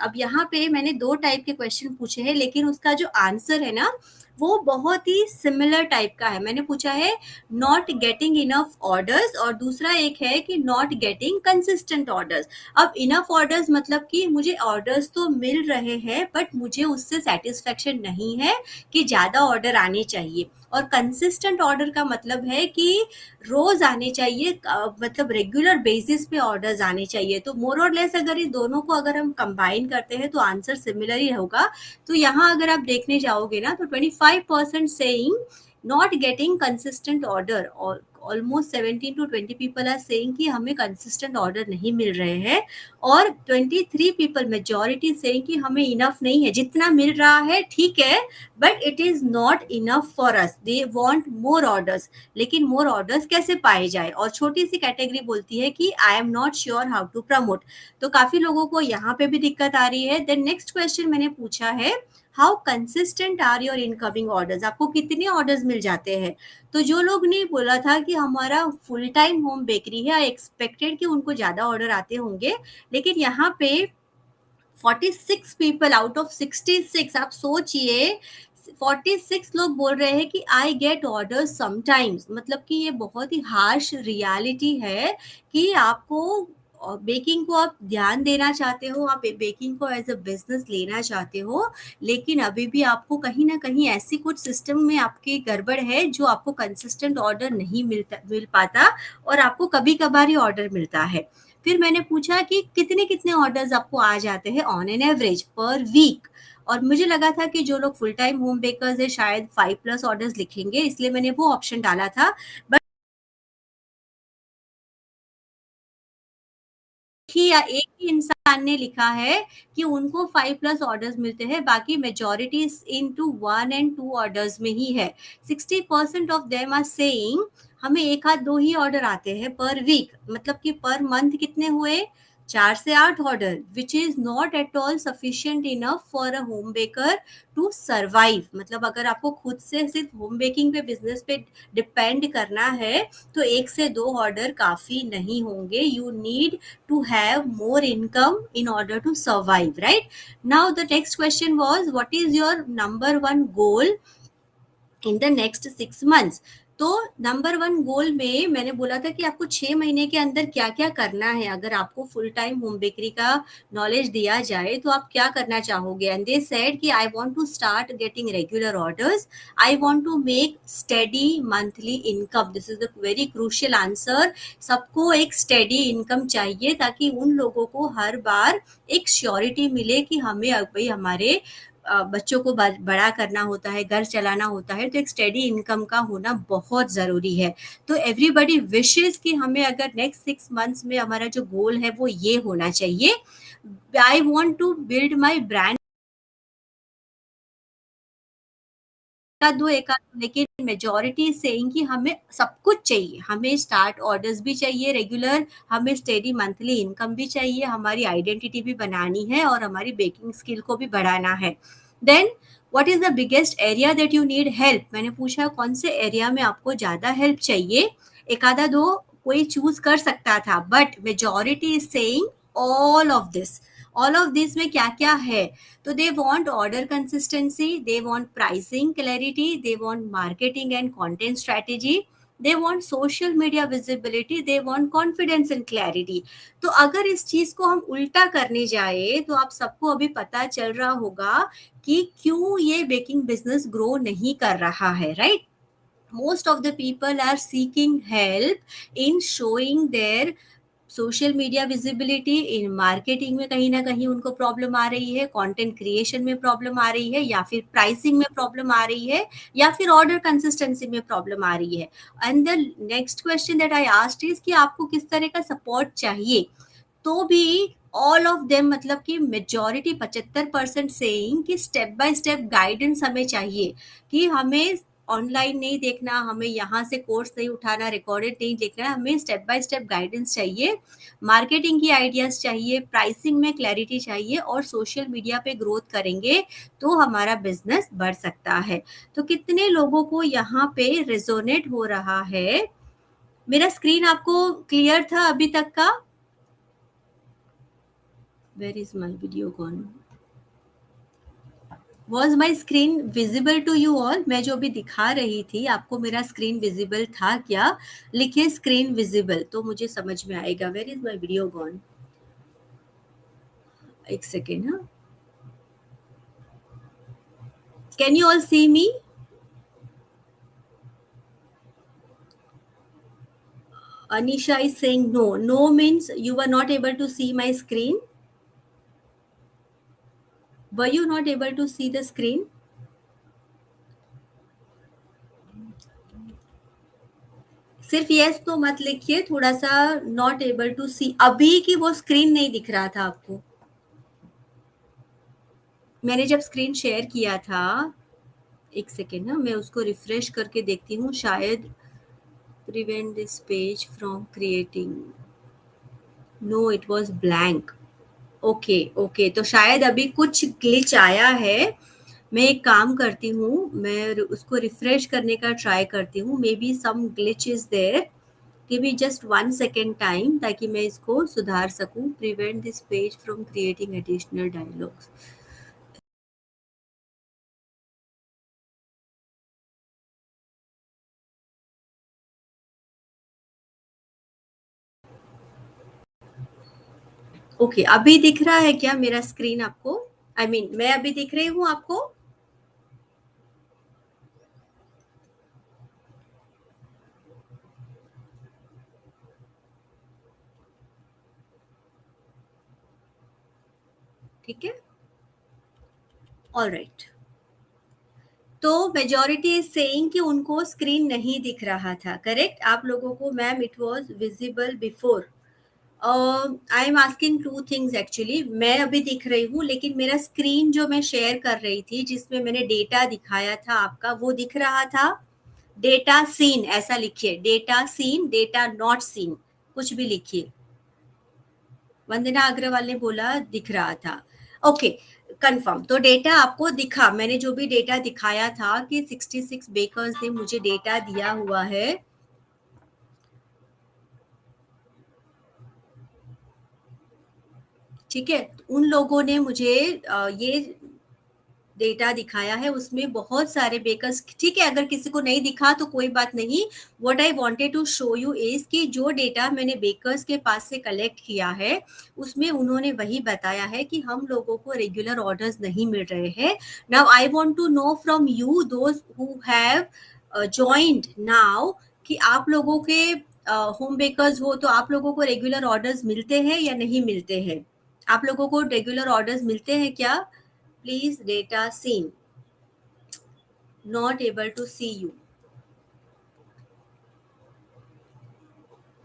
अब यहाँ पे मैंने 2 टाइप के क्वेश्चन पूछे हैं, लेकिन उसका जो आंसर है ना, वो बहुत ही सिमिलर टाइप का है। मैंने पूछा है नॉट गेटिंग इनफ ऑर्डर्स, और दूसरा एक है कि नॉट गेटिंग कंसिस्टेंट ऑर्डर्स। अब इनफ ऑर्डर्स मतलब कि मुझे ऑर्डर्स तो मिल रहे हैं, बट मुझे उससे सेटिस्फेक्शन नहीं है कि ज़्यादा ऑर्डर आने चाहिए। और कंसिस्टेंट ऑर्डर का मतलब है कि रोज आने चाहिए, मतलब रेगुलर बेसिस पे ऑर्डर्स आने चाहिए। तो मोर और लेस अगर इस दोनों को अगर हम कंबाइन करते हैं तो आंसर सिमिलर ही होगा। तो यहाँ अगर आप देखने जाओगे ना, तो 25% saying not getting consistent order, और almost 17 to 20 people are saying कि हमें कंसिस्टेंट ऑर्डर नहीं मिल रहे हैं, और 23 पीपल मेजॉरिटी सेइंग कि हमें इनफ नहीं है, जितना मिल रहा है ठीक है, but it is not enough for us, they want more orders. लेकिन मोर ऑर्डर्स कैसे पाए जाए, और छोटी सी कैटेगरी बोलती है कि I am not sure how to promote. तो काफी लोगों को यहाँ पे भी दिक्कत आ रही है। देन नेक्स्ट क्वेश्चन मैंने पूछा है how consistent are your incoming orders, आपको कितने ऑर्डर्स मिल जाते हैं। तो जो लोग ने बोला था कि हमारा फुल टाइम होम बेकरी है, आई एक्सपेक्टेड कि उनको ज्यादा ऑर्डर आते होंगे, लेकिन यहाँ पे 46 पीपल आउट ऑफ 66, आप सोचिए 46 लोग बोल रहे हैं कि आई गेट ऑर्डर समटाइम्स। मतलब कि ये बहुत ही हार्श रियलिटी है कि आपको बेकिंग को आप ध्यान देना चाहते हो, आप बेकिंग को एज अ बिजनेस लेना चाहते हो, लेकिन अभी भी आपको कहीं ना कहीं ऐसी कुछ सिस्टम में आपकी गड़बड़ है जो आपको कंसिस्टेंट ऑर्डर नहीं मिल पाता, और आपको कभी कभार ही ऑर्डर मिलता है। फिर मैंने पूछा कि कितने कितने ऑर्डर्स आपको आ जाते हैं on an average per week, और मुझे लगा था कि जो लोग फुल टाइम होम बेकर्स है शायद 5+ ऑर्डर्स लिखेंगे, इसलिए मैंने वो ऑप्शन डाला था। बट ही या एक ही इंसान ने लिखा है कि उनको 5+ ऑर्डर्स मिलते हैं, बाकी मेजोरिटी इनटू 1 and 2 ऑर्डर्स में ही है। 60% ऑफ देम आर सेइंग हमें एक आध दो ही ऑर्डर आते हैं पर वीक, मतलब कि पर मंथ कितने हुए, 4 से 8 order, which is not at all sufficient enough for a home baker to survive. मतलब अगर आपको खुद से सिर्फ होम बेकिंग पे बिजनेस पे डिपेंड करना है, तो 1 से 2 ऑर्डर काफी नहीं होंगे। You need to have more income in order to survive, right? Now the next question was what is your number one goal in the next 6 months। तो नंबर वन गोल में मैंने बोला था कि आपको 6 महीने के अंदर क्या क्या करना है। अगर आपको फुल टाइम होम बेकरी का नॉलेज दिया जाए तो आप क्या करना चाहोगे, एंड दे सेड कि I want to start getting regular orders, I want to make steady monthly income. This is the very crucial answer. सबको एक स्टेडी इनकम चाहिए ताकि उन लोगों को हर बार एक श्योरिटी मिले कि हमें भाई हमारे बच्चों को बड़ा करना होता है, घर चलाना होता है, तो एक स्टेडी इनकम का होना बहुत ज़रूरी है। तो एवरीबडी विशेस कि हमें अगर नेक्स्ट 6 मंथ्स में हमारा जो गोल है वो ये होना चाहिए, I want to build my brand का दो एक आध, लेकिन मेजोरिटी सेइंग कि हमें सब कुछ चाहिए, हमें स्टार्ट ऑर्डर्स भी चाहिए रेगुलर, हमें स्टेडी मंथली इनकम भी चाहिए, हमारी आइडेंटिटी भी बनानी है और हमारी बेकिंग स्किल को भी बढ़ाना है। Then what is the biggest area that you need help, मैंने पूछा कौन से एरिया में आपको ज़्यादा हेल्प चाहिए। एक आधा दो कोई चूज कर सकता था, but majority is saying all of this. All of this में क्या क्या है, तो they want order consistency, they want pricing clarity, they want marketing and content strategy, they want social media visibility, they want confidence and clarity। तो अगर इस चीज को हम उल्टा करने जाए तो आप सबको अभी पता चल रहा होगा कि क्यों ये बेकिंग बिजनेस ग्रो नहीं कर रहा है, right? Most of the people are seeking help in showing their social media visibility, in marketing में कहीं ना कहीं उनको प्रॉब्लम आ रही है, कंटेंट क्रिएशन में प्रॉब्लम आ रही है, या फिर प्राइसिंग में प्रॉब्लम आ रही है, या फिर ऑर्डर कंसिस्टेंसी में प्रॉब्लम आ रही है। And the next question that I asked is कि आपको किस तरह का सपोर्ट चाहिए। तो भी ऑल ऑफ देम मतलब कि मेजोरिटी 75% सेइंग कि स्टेप बाय स्टेप गाइडेंस हमें चाहिए, कि हमें ऑनलाइन नहीं देखना, हमें यहाँ से कोर्स नहीं उठाना, रिकॉर्डेड नहीं देखना, हमें स्टेप बाय स्टेप गाइडेंस चाहिए, मार्केटिंग की आइडियाज चाहिए, प्राइसिंग में क्लैरिटी चाहिए, और सोशल मीडिया पे ग्रोथ करेंगे तो हमारा बिजनेस बढ़ सकता है। तो कितने लोगों को यहाँ पे रेजोनेट हो रहा है? मेरा स्क्रीन आपको क्लियर था अभी तक का? Where is my video gone? Was my screen visible to you all? मैं जो भी दिखा रही थी आपको, मेरा स्क्रीन विजिबल था क्या? लिखिए स्क्रीन विजिबल तो मुझे समझ में आएगा। Where is my video gone? एक सेकेंड। हाँ, can you all see me? Anisha is saying no. No means you were not able to see my screen. Were you not able to see the screen? सिर्फ yes तो मत लिखिए, थोड़ा सा not able to सी, अभी की वो screen नहीं दिख रहा था आपको? मैंने जब स्क्रीन शेयर किया था, एक सेकेंड ना, मैं उसको रिफ्रेश करके देखती हूँ, शायद prevent this page from creating. No, it was blank. Okay okay, तो शायद अभी कुछ ग्लिच आया है। मैं एक काम करती हूँ, मैं उसको रिफ्रेश करने का ट्राई करती हूँ। May be some glitch is there. Give me just 1 second time ताकि मैं इसको सुधार सकूँ। Prevent this page from creating additional dialogs. Okay, अभी दिख रहा है क्या मेरा स्क्रीन आपको? आई मीन मैं अभी दिख रही हूँ आपको? ठीक है, ऑल राइट। तो मेजॉरिटी इज सेइंग कि उनको स्क्रीन नहीं दिख रहा था, करेक्ट? आप लोगों को ma'am it was visible before. I am asking two things actually. मैं अभी दिख रही हूँ, लेकिन मेरा स्क्रीन जो मैं शेयर कर रही थी जिसमें मैंने डेटा दिखाया था आपका, वो दिख रहा था? डेटा सीन ऐसा लिखिए, data seen, data not seen, कुछ भी लिखिए। वंदना अग्रवाल ने बोला दिख रहा था। Okay, confirm. तो डेटा आपको दिखा, मैंने जो भी डेटा दिखाया था कि 66 बेकर्स ने मुझे डेटा दिया हुआ है। ठीक है, उन लोगों ने मुझे ये डेटा दिखाया है, उसमें बहुत सारे बेकर्स। ठीक है, अगर किसी को नहीं दिखा तो कोई बात नहीं। What I wanted to show you is कि जो डेटा मैंने बेकर्स के पास से कलेक्ट किया है, उसमें उन्होंने वही बताया है कि हम लोगों को रेगुलर ऑर्डर्स नहीं मिल रहे हैं। Now I want to know from you those who have joined now, कि आप लोगों के होम बेकर्स हो तो आप लोगों को रेगुलर ऑर्डर्स मिलते हैं या नहीं मिलते हैं? आप लोगों को रेगुलर ऑर्डर्स मिलते हैं क्या? Please data seen, not able to see you।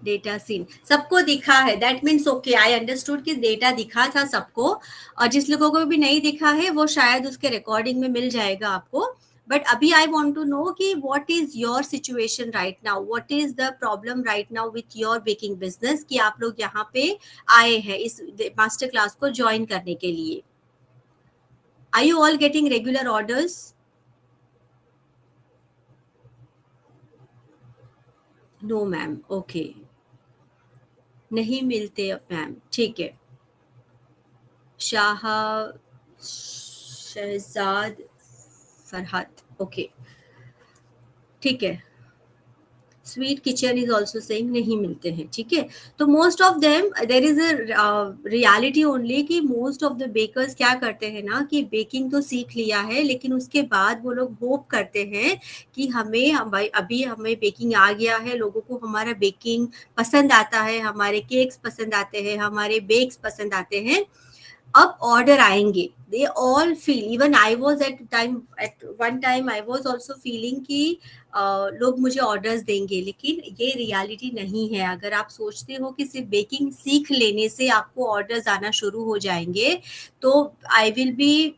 Data seen सबको दिखा है, that means okay, I understood कि डेटा दिखा था सबको। और जिस लोगों को भी नहीं दिखा है वो शायद उसके रिकॉर्डिंग में मिल जाएगा आपको। बट अभी आई वांट टू नो कि what is your situation right now, what is the problem right now with your baking business, कि आप लोग यहाँ पे आए हैं इस मास्टर क्लास को ज्वाइन करने के लिए। Are you all getting regular orders? No ma'am, okay, नहीं मिलते मैम, ठीक है। शाह शहजाद फरहत, ओके, ठीक है। Sweet kitchen is also saying नहीं मिलते हैं, ठीक है। तो most of them there is a reality only कि मोस्ट ऑफ द बेकर्स क्या करते हैं ना, कि बेकिंग तो सीख लिया है लेकिन उसके बाद वो लोग होप करते हैं कि अभी हमें बेकिंग आ गया है, लोगों को हमारा बेकिंग पसंद आता है, हमारे केक्स पसंद आते हैं, हमारे बेक्स पसंद आते हैं, अब ऑर्डर आएंगे। They all feel, even I was at one time I was also feeling कि लोग मुझे ऑर्डर्स देंगे, लेकिन ये रियलिटी नहीं है। अगर आप सोचते हो कि सिर्फ बेकिंग सीख लेने से आपको ऑर्डर्स आना शुरू हो जाएंगे, तो I will B,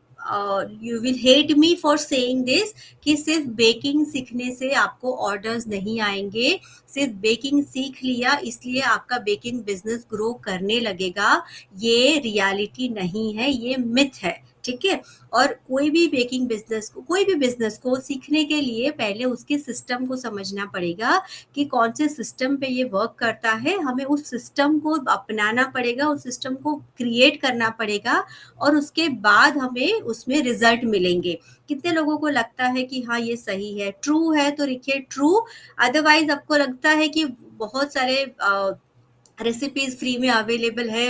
you will hate me for saying this, कि सिर्फ बेकिंग सीखने से आपको ऑर्डर्स नहीं आएंगे। सिर्फ बेकिंग सीख लिया इसलिए आपका बेकिंग बिजनेस ग्रो करने लगेगा, ये रियलिटी नहीं है, ये मिथ है। ठीक है? और कोई भी बिज़नेस को सीखने के लिए पहले उसके सिस्टम को समझना पड़ेगा कि कौन से सिस्टम पे ये वर्क करता है, हमें उस सिस्टम को अपनाना पड़ेगा, उस सिस्टम को क्रिएट करना पड़ेगा और उसके बाद हमें उसमें रिज़ल्ट मिलेंगे। कितने लोगों को लगता है कि हाँ, ये सही है, ट्रू है तो लिखिए ट्रू, अदरवाइज़ आपको लगता है कि बहुत सारे रेसिपीज फ्री में अवेलेबल है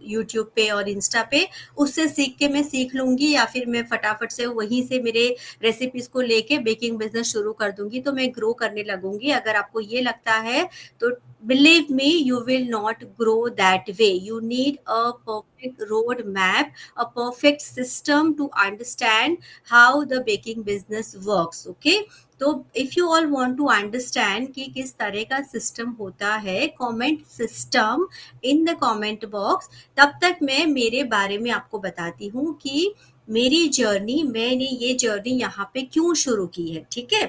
यूट्यूब पे और इंस्टा पे, उससे सीख के मैं सीख लूंगी या फिर मैं फटाफट से वहीं से मेरे रेसिपीज को लेके बेकिंग बिजनेस शुरू कर दूंगी तो मैं ग्रो करने लगूंगी। अगर आपको ये लगता है तो believe me you will not grow that way. You need a perfect road map, a perfect system to understand how the baking business works. Okay, तो if you all want to understand कि किस तरह का system होता है, comment system in the comment box. तब तक मैं मेरे बारे में आपको बताती हूँ कि मेरी जर्नी, मैंने ये जर्नी यहाँ पे क्यों शुरू की है। ठीक है,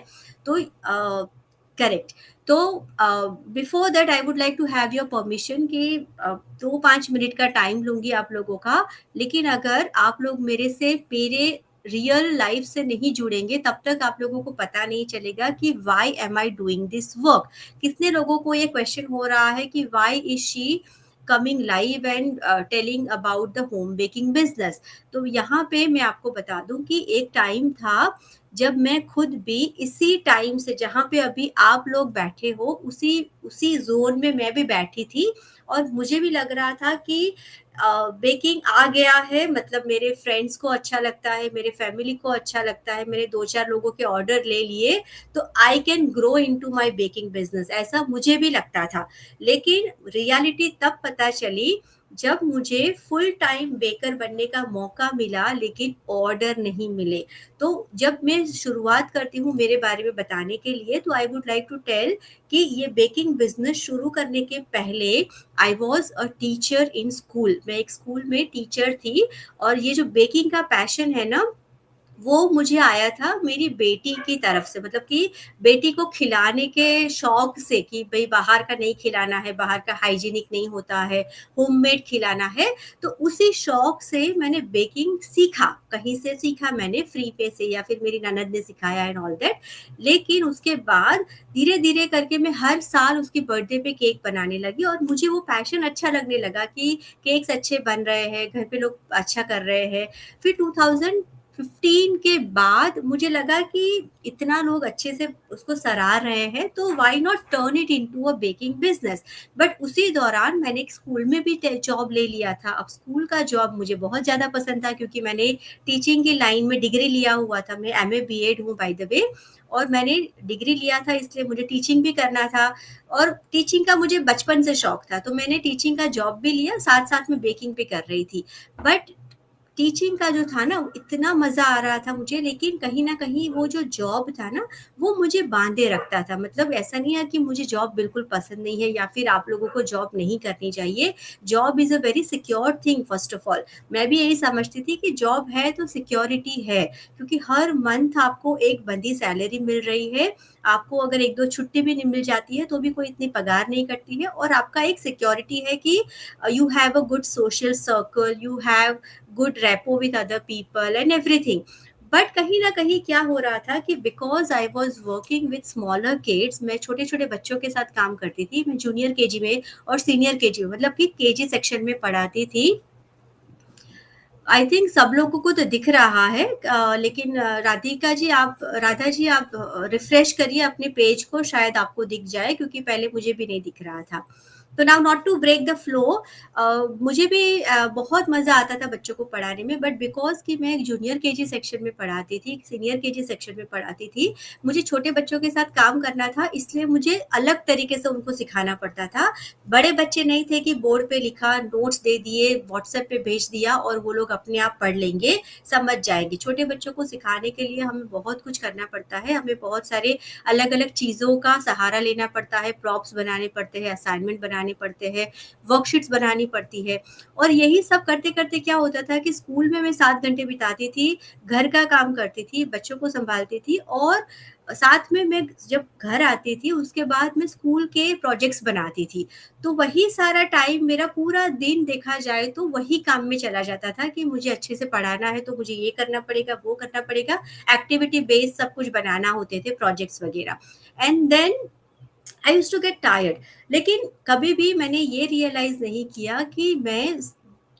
तो करेक्ट। तो before that I would like to have your permission कि 2-5 मिनट का टाइम लूंगी आप लोगों का, लेकिन अगर आप लोग मेरे रियल लाइफ से नहीं जुड़ेंगे तब तक आप लोगों को पता नहीं चलेगा कि why am I doing this work. कितने लोगों को ये क्वेश्चन हो रहा है कि why is she coming live and telling about the home baking business. तो यहाँ पे मैं आपको बता दूं कि एक टाइम था जब मैं खुद भी इसी टाइम से, जहाँ पे अभी आप लोग बैठे हो, उसी उसी जोन में मैं भी बैठी थी और मुझे भी लग रहा था कि बेकिंग आ गया है, मतलब मेरे फ्रेंड्स को अच्छा लगता है, मेरे फैमिली को अच्छा लगता है, मेरे 2-4 लोगों के ऑर्डर ले लिए तो I can grow into my baking business, ऐसा मुझे भी लगता था। लेकिन रियलिटी तब पता चली जब मुझे फुल टाइम बेकर बनने का मौका मिला लेकिन ऑर्डर नहीं मिले। तो जब मैं शुरुआत करती हूँ मेरे बारे में बताने के लिए, तो I would like to tell कि ये बेकिंग बिजनेस शुरू करने के पहले I was a teacher in school. मैं एक स्कूल में टीचर थी और ये जो बेकिंग का पैशन है ना, वो मुझे आया था मेरी बेटी की तरफ से, मतलब कि बेटी को खिलाने के शौक से कि भाई बाहर का नहीं खिलाना है, बाहर का हाइजीनिक नहीं होता है, होममेड खिलाना है। तो उसी शौक से मैंने बेकिंग सीखा, कहीं से सीखा मैंने, फ्री पे से या फिर मेरी ननद ने सिखाया एंड ऑल दैट। लेकिन उसके बाद धीरे धीरे करके मैं हर साल उसकी बर्थडे पे केक बनाने लगी और मुझे वो पैशन अच्छा लगने लगा कि केक्स अच्छे बन रहे हैं, घर पे लोग अच्छा कर रहे हैं। फिर 2015 के बाद मुझे लगा कि इतना लोग अच्छे से उसको सराह रहे हैं तो why not turn it into a baking business. But उसी दौरान मैंने एक स्कूल में भी जॉब ले लिया था। अब स्कूल का जॉब मुझे बहुत ज़्यादा पसंद था क्योंकि मैंने टीचिंग की लाइन में डिग्री लिया हुआ था, मैं एमए बीएड हूँ बाय द वे, और मैंने डिग्री लिया था इसलिए मुझे टीचिंग भी करना था और टीचिंग का मुझे बचपन से शौक था, तो मैंने टीचिंग का जॉब भी लिया, साथ साथ में बेकिंग भी कर रही थी। बट टीचिंग का जो था ना, इतना मज़ा आ रहा था मुझे, लेकिन कहीं न कहीं वो जो जॉब था ना, वो मुझे बाँधे रखता था। मतलब ऐसा नहीं है कि मुझे जॉब बिल्कुल पसंद नहीं है या फिर आप लोगों को जॉब नहीं करनी चाहिए। Job is a very secure thing first of all. मैं भी यही समझती थी कि जॉब है तो सिक्योरिटी है, क्योंकि हर मंथ आपको एक बंधी सैलरी मिल रही है। आपको अगर 1-2 छुट्टी भी नहीं मिल जाती है, तो भी कोई इतनी पगार नहीं कटती है और आपका एक सिक्योरिटी है कि you have a good social circle, you have good rapport with other people and everything. But कहीं ना कहीं क्या हो रहा था कि because I was working with smaller kids, मैं छोटे छोटे बच्चों के साथ काम करती थी, मैं जूनियर केजी में और सीनियर केजी में, मतलब कि केजी सेक्शन में पढ़ाती थी। आई थिंक सब लोगों को तो दिख रहा है, लेकिन राधा जी आप रिफ्रेश करिए अपने पेज को, शायद आपको दिख जाए क्योंकि पहले मुझे भी नहीं दिख रहा था। तो now not to break the flow, मुझे भी बहुत मज़ा आता था बच्चों को पढ़ाने में, बट बिकॉज कि मैं एक जूनियर केजी सेक्शन में पढ़ाती थी, सीनियर केजी सेक्शन में पढ़ाती थी, मुझे छोटे बच्चों के साथ काम करना था, इसलिए मुझे अलग तरीके से उनको सिखाना पड़ता था। बड़े बच्चे नहीं थे कि बोर्ड पे लिखा, नोट्स दे दिए, व्हाट्सएप पे भेज दिया और वो लोग अपने आप पढ़ लेंगे, समझ जाएंगे। छोटे बच्चों को सिखाने के लिए हमें बहुत कुछ करना पड़ता है, हमें बहुत सारे अलग अलग चीज़ों का सहारा लेना पड़ता है, प्रॉप्स बनाने पड़ते हैं, असाइनमेंट बनाने बनाने पड़ते हैं, वर्कशीट्स बनानी पड़ती है। और यही सब करते-करते क्या होता था कि स्कूल में मैं 7 घंटे बिताती थी, घर का काम करती थी, बच्चों को सँभालती थी और साथ में मैं जब घर आती थी उसके बाद मैं स्कूल के प्रोजेक्ट्स बनाती थी। तो वही सारा टाइम मेरा पूरा दिन देखा जाए तो वही काम में चला जाता था कि मुझे अच्छे से पढ़ाना है तो मुझे ये करना पड़ेगा, वो करना पड़ेगा, एक्टिविटी बेस्ड सब कुछ बनाना होते थे प्रोजेक्ट्स वगैरह। And then I used to get tired. लेकिन कभी भी मैंने ये रियलाइज़ नहीं किया कि मैं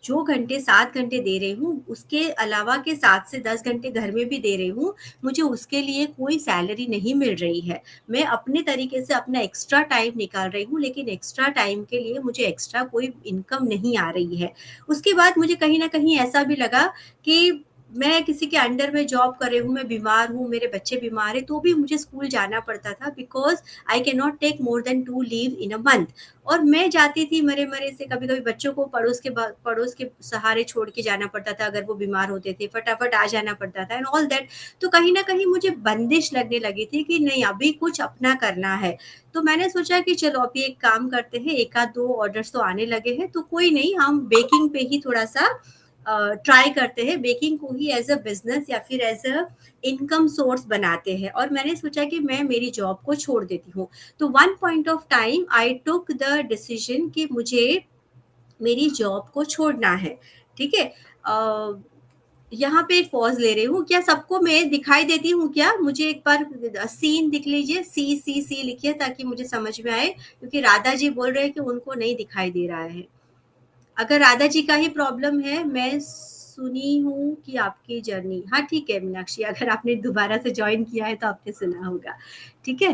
जो घंटे 7 घंटे दे रही हूँ, उसके अलावा के 7 से 10 घंटे घर में भी दे रही हूँ, मुझे उसके लिए कोई सैलरी नहीं मिल रही है। मैं अपने तरीके से अपना एक्स्ट्रा टाइम निकाल रही हूँ, लेकिन एक्स्ट्रा टाइम के लिए मुझे एक्स्ट्रा कोई इनकम नहीं आ रही है। उसके बाद मुझे कहीं न कहीं ऐसा भी लगा कि मैं किसी के अंडर में जॉब कर रही हूँ, मैं बीमार हूँ, मेरे बच्चे बीमार हैं, तो भी मुझे स्कूल जाना पड़ता था because I can not take more than 2 leave in a month. और मैं जाती थी मरे-मरे से, कभी-कभी बच्चों को पड़ोस के सहारे छोड़ के जाना पड़ता था अगर वो बीमार होते थे, फटाफट आ जाना पड़ता था एंड ऑल दैट। तो कहीं न कहीं मुझे बंदिश लगने लगी थी कि नहीं अभी कुछ अपना करना है। तो मैंने सोचा कि चलो अभी एक काम करते हैं, 1 आध 2 ऑर्डर्स तो आने लगे हैं, तो कोई नहीं हम बेकिंग पे ही थोड़ा-सा ट्राई करते हैं, बेकिंग को ही एज़ अ बिज़नेस या फिर एज़ अ इनकम सोर्स बनाते हैं। और मैंने सोचा कि मैं मेरी जॉब को छोड़ देती हूँ। तो one point of time I took the decision कि मुझे मेरी जॉब को छोड़ना है, ठीक है? यहाँ पे एक पॉज़ ले रही हूँ, क्या सबको मैं दिखाई देती हूँ क्या? मुझे एक बार सीन दिख लीजिए, सी लिखिए ताकि मुझे समझ में आए, क्योंकि राधा जी बोल रहे हैं कि उनको नहीं दिखाई दे रहा है। अगर राधा जी का ही प्रॉब्लम है, मैं सुनी हूँ कि आपकी जर्नी, हाँ, ठीक है मीनाक्षी, अगर आपने दोबारा से जॉइन किया है तो आपने सुना होगा, ठीक है?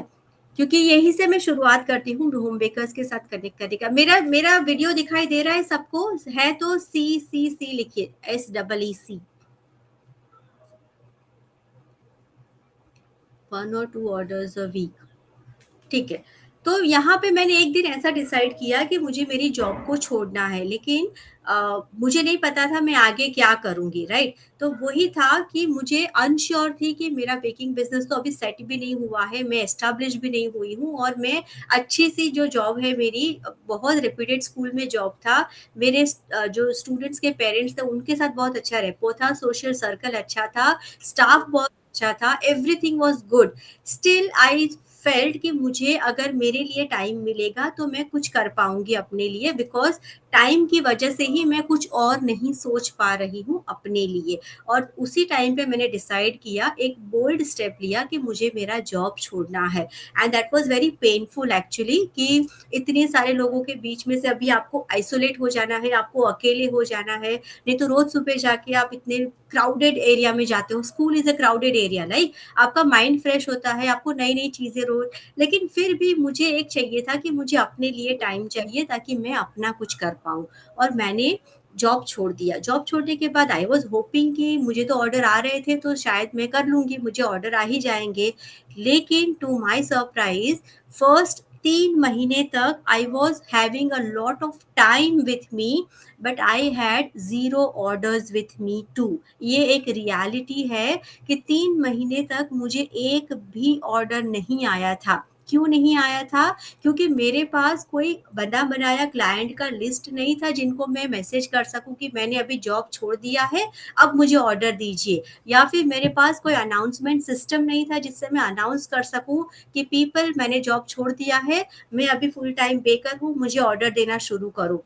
क्योंकि यहीं से मैं शुरुआत करती हूँ होम बेकर्स के साथ कनेक्ट करने का। मेरा मेरा वीडियो दिखाई दे रहा है सबको? है तो सी लिखिए, एस डबल ई सी, 1 और 2 ऑर्डर्स अ वीक। ठीक है। तो यहाँ पे मैंने एक दिन ऐसा डिसाइड किया कि मुझे मेरी जॉब को छोड़ना है, लेकिन मुझे नहीं पता था मैं आगे क्या करूँगी, राइट? तो वही था कि मुझे अनश्योर थी कि मेरा बेकिंग बिज़नेस तो अभी सेट भी नहीं हुआ है, मैं एस्टेब्लिश भी नहीं हुई हूँ और मैं अच्छी-सी जो जॉब है मेरी, बहुत रेप्यूटेड स्कूल में जॉब था। मेरे जो स्टूडेंट्स के पेरेंट्स थे उनके साथ बहुत अच्छा रेपो था, सोशल सर्कल अच्छा था, स्टाफ बहुत अच्छा था, everything was good. Still I felt कि मुझे अगर मेरे लिए टाइम मिलेगा तो मैं कुछ कर पाऊँगी अपने लिए, बिकॉज़ टाइम की वजह से ही मैं कुछ और नहीं सोच पा रही हूँ अपने लिए। और उसी टाइम पे मैंने डिसाइड किया, एक बोल्ड स्टेप लिया कि मुझे मेरा जॉब छोड़ना है। And that was very painful actually कि इतने सारे लोगों के बीच में से अभी आपको आइसोलेट हो जाना है, आपको अकेले हो जाना है। नहीं तो रोज़ सुबह जाके आप इतने क्राउडेड एरिया में जाते हो, school is a crowded area right? आपका माइंड फ्रेश होता है, आपको नई-नई चीज़ें रोज़, लेकिन फिर भी मुझे एक चाहिए था कि मुझे अपने लिए टाइम चाहिए ताकि मैं अपना कुछ कर पाऊँ। और मैंने जॉब छोड़ दिया। जॉब छोड़ने के बाद आई वाज़ होपिंग कि मुझे तो ऑर्डर आ रहे थे तो शायद मैं कर लूँगी, मुझे ऑर्डर आ ही जाएँगे। लेकिन टू माय सरप्राइज़ फर्स्ट 3 महीने तक I was having a lot of time with me, but I had 0 orders with me too. ये एक रियलिटी है कि 3 महीने तक मुझे एक भी ऑर्डर नहीं आया था। क्यों नहीं आया था? क्योंकि मेरे पास कोई बना-बनाया क्लाइंट का लिस्ट नहीं था जिनको मैं मैसेज कर सकूँ कि मैंने अभी जॉब छोड़ दिया है, अब मुझे ऑर्डर दीजिए। या फिर मेरे पास कोई अनाउंसमेंट सिस्टम नहीं था जिससे मैं अनाउंस कर सकूँ कि पीपल मैंने जॉब छोड़ दिया है, मैं अभी फुल टाइम बेकर हूँ, मुझे ऑर्डर देना शुरू करो।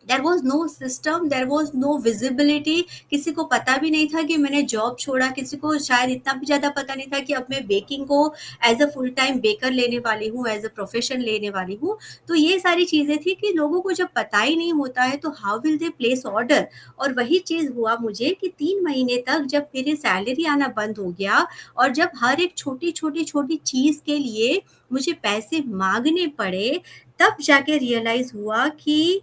There was no system, there was no visibility, किसी को पता भी नहीं था कि मैंने जॉब छोड़ा, किसी को शायद इतना भी ज़्यादा पता नहीं था कि अब मैं बेकिंग को as a full time baker लेने वाली हूँ, एज़ अ प्रोफ़ेशन लेने वाली हूँ। तो ये सारी चीज़ें थी कि लोगों को जब पता ही नहीं होता है तो how will they place order? और वही चीज़ हुआ मुझे कि 3 महीने तक जब मेरी सैलरी आना बंद हो गया और जब हर एक छोटी चीज़ के लिए मुझे पैसे माँगने पड़े, तब जाके रियलाइज़ हुआ कि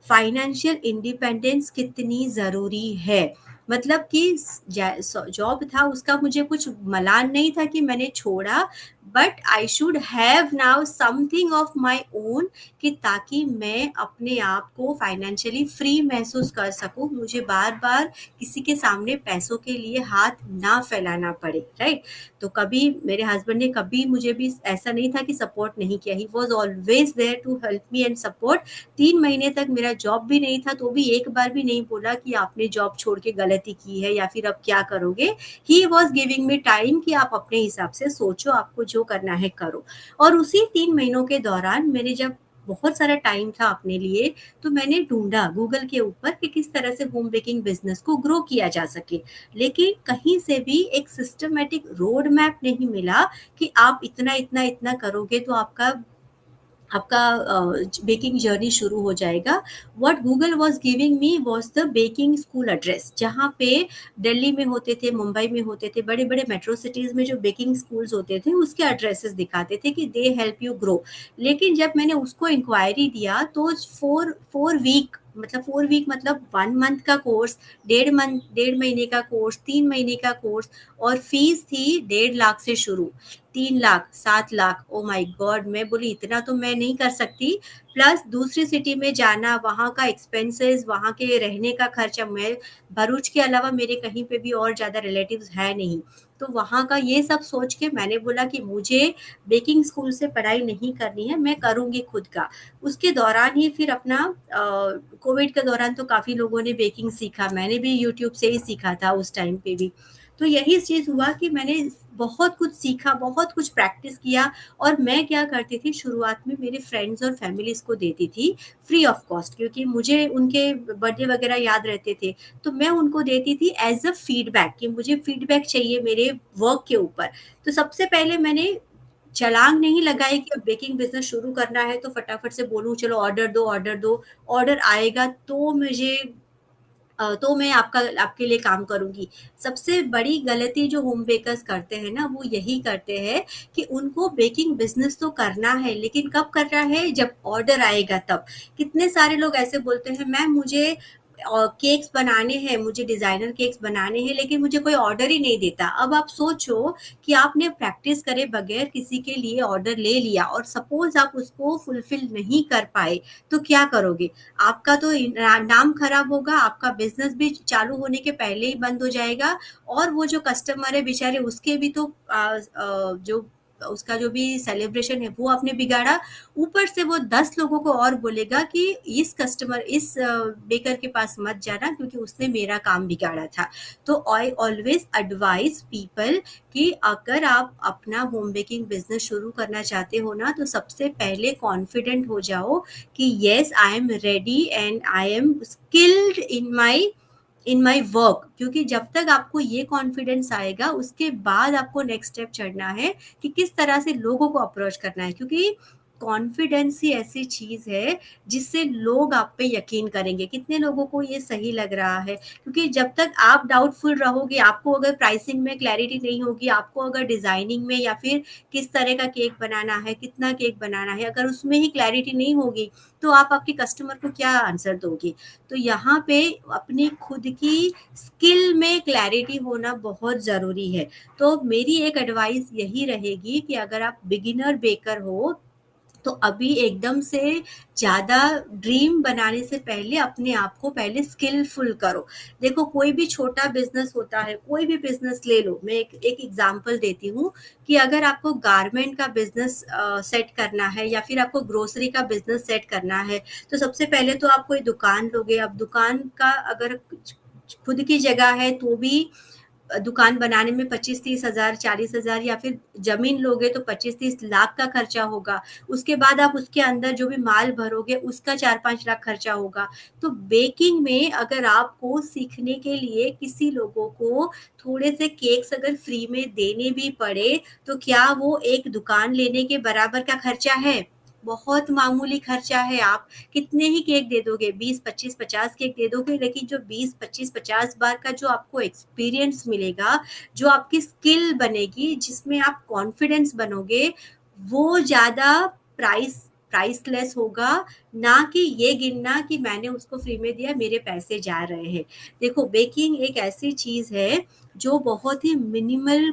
फाइनेंशियल इंडिपेंडेंस कितनी ज़रूरी है। मतलब कि जॉब था उसका मुझे कुछ मलाल नहीं था कि मैंने छोड़ा, but I should have now something of my own, कि ताकि मैं अपने आप को फाइनेंशियली फ्री महसूस कर सकूं, मुझे बार बार किसी के सामने पैसों के लिए हाथ ना फैलाना पड़े, राइट? तो कभी मेरे हस्बैंड ने कभी मुझे भी ऐसा नहीं था कि सपोर्ट नहीं किया, he was always there to help me and support. 3 महीने तक मेरा जॉब भी नहीं था, तो भी एक बार भी नहीं बोला कि आपने जॉब छोड़ के गलती की है या फिर अब क्या करोगे। He was giving me time कि आप अपने हिसाब से सोचो, आपको जो करना है करो। और उसी 3 महीनों के दौरान मैंने जब बहुत सारा टाइम था अपने लिए, तो मैंने ढूंढा गूगल के ऊपर कि किस तरह से होम बेकिंग बिजनेस को ग्रो किया जा सके। लेकिन कहीं से भी एक सिस्टमेटिक रोड मैप नहीं मिला कि आप इतना इतना इतना करोगे तो आपका आपका बेकिंग जर्नी शुरू हो जाएगा। What Google was giving me was the baking school address, जहाँ पे दिल्ली में होते थे, मुंबई में होते थे, बड़े बड़े मेट्रो सिटीज में जो बेकिंग स्कूल्स होते थे उसके एड्रेसेस दिखाते थे कि दे हेल्प यू ग्रो। लेकिन जब मैंने उसको इंक्वायरी दिया तो फोर फोर वीक मतलब 4 वीक मतलब 1 मंथ का कोर्स, 1.5 महीने का कोर्स, 3 महीने का कोर्स, और फीस थी 1.5 लाख से शुरू, 3 lakh, 7 lakh. Oh my God, मैं बोली इतना तो मैं नहीं कर सकती। प्लस दूसरी सिटी में जाना, वहाँ का एक्सपेंसेस, वहाँ के रहने का खर्चा, मैं भरूच के अलावा मेरे कहीं पे भी और ज़्यादा रिलेटिव्स है नहीं, तो वहाँ का ये सब सोच के मैंने बोला कि मुझे बेकिंग स्कूल से पढ़ाई नहीं करनी है, मैं करूँगी खुद का। उसके दौरान ही फिर अपना कोविड के दौरान तो काफ़ी लोगों ने बेकिंग सीखा, मैंने भी यूट्यूब से ही सीखा था उस टाइम पे भी। तो यही चीज़ हुआ कि मैंने बहुत कुछ सीखा, बहुत कुछ प्रैक्टिस किया। और मैं क्या करती थी शुरुआत में, मेरे फ्रेंड्स और फैमिलीज़ को देती थी फ्री ऑफ कॉस्ट, क्योंकि मुझे उनके बर्थडे वगैरह याद रहते थे। तो मैं उनको देती थी एज़ अ फीडबैक कि मुझे फीडबैक चाहिए मेरे वर्क के ऊपर। तो सबसे पहले मैंने छलांग नहीं लगाई कि अब बेकिंग बिज़नेस शुरू करना है तो फटाफट से बोलूँ चलो ऑर्डर दो, ऑर्डर दो। ऑर्डर आएगा तो मुझे तो मैं आपके लिए काम करूँगी। सबसे बड़ी गलती जो होम बेकर्स करते हैं ना, वो यही करते हैं कि उनको बेकिंग बिज़नेस तो करना है, लेकिन कब करना है? जब ऑर्डर आएगा तब। कितने सारे लोग ऐसे बोलते हैं, मैम मुझे केक्स बनाने हैं, मुझे डिज़ाइनर केक्स बनाने हैं, लेकिन मुझे कोई ऑर्डर ही नहीं देता। अब आप सोचो कि आपने प्रैक्टिस करे बगैर किसी के लिए ऑर्डर ले लिया और सपोज़ आप उसको फुलफ़िल नहीं कर पाए, तो क्या करोगे? आपका तो नाम खराब होगा, आपका बिजनेस भी चालू होने के पहले ही बंद हो जाएगा, और वो जो कस्टमर है बेचारे उसके भी तो जो उसका जो भी सेलिब्रेशन है वो आपने बिगाड़ा। ऊपर से वो 10 लोगों को और बोलेगा कि इस बेकर के पास मत जाना क्योंकि उसने मेरा काम बिगाड़ा था। तो आई ऑलवेज एडवाइज पीपल कि अगर आप अपना होम बेकिंग बिजनेस शुरू करना चाहते हो ना, तो सबसे पहले कॉन्फिडेंट हो जाओ कि yes I am ready and I am skilled in my work. क्योंकि जब तक आपको ये कॉन्फिडेंस आएगा उसके बाद आपको नेक्स्ट स्टेप चढ़ना है कि किस तरह से लोगों को अप्रोच करना है, क्योंकि कॉन्फिडेंस ही ऐसी चीज है जिससे लोग आप पे यकीन करेंगे। कितने लोगों को ये सही लग रहा है? क्योंकि जब तक आप डाउटफुल रहोगे, आपको अगर प्राइसिंग में क्लैरिटी नहीं होगी, आपको अगर डिजाइनिंग में या फिर किस तरह का केक बनाना है, कितना केक बनाना है, अगर उसमें ही क्लैरिटी नहीं होगी, तो आप आपके कस्टमर को क्या आंसर दोगे? तो यहाँ पे अपनी खुद की स्किल में क्लैरिटी होना बहुत ज़रूरी है। तो मेरी एक एडवाइस यही रहेगी कि अगर आप बिगिनर बेकर हो, तो अभी एकदम से ज़्यादा ड्रीम बनाने से पहले अपने आप को पहले स्किलफुल करो। देखो, कोई भी छोटा बिजनेस होता है, कोई भी बिजनेस ले लो। मैं एक एग्जांपल देती हूँ कि अगर आपको गारमेंट का बिजनेस सेट करना है या फिर आपको ग्रोसरी का बिजनेस सेट करना है, तो सबसे पहले तो आप कोई दुकान लोगे। अब दुकान का अगर खुद की जगह है तो भी दुकान बनाने में 25-30 हज़ार, 40 हज़ार, या फिर जमीन लोगे तो 25-30 लाख का खर्चा होगा। उसके बाद आप उसके अंदर जो भी माल भरोगे उसका 4-5 लाख खर्चा होगा। तो बेकिंग में अगर आपको सीखने के लिए किसी लोगों को थोड़े से केक्स अगर फ्री में देने भी पड़े, तो क्या वो एक दुकान लेने के बराबर का खर्चा है? बहुत मामूली खर्चा है। आप कितने ही केक दे दोगे, 20-25-50 केक दे दोगे, लेकिन जो 20-25-50 बार का जो आपको एक्सपीरियंस मिलेगा, जो आपकी स्किल बनेगी, जिसमें आप कॉन्फिडेंस बनोगे, वो ज़्यादा प्राइस प्राइसलेस होगा। ना कि ये गिनना कि मैंने उसको फ्री में दिया, मेरे पैसे जा रहे हैं। देखो, बेकिंग एक ऐसी चीज़ है जो बहुत ही मिनिमल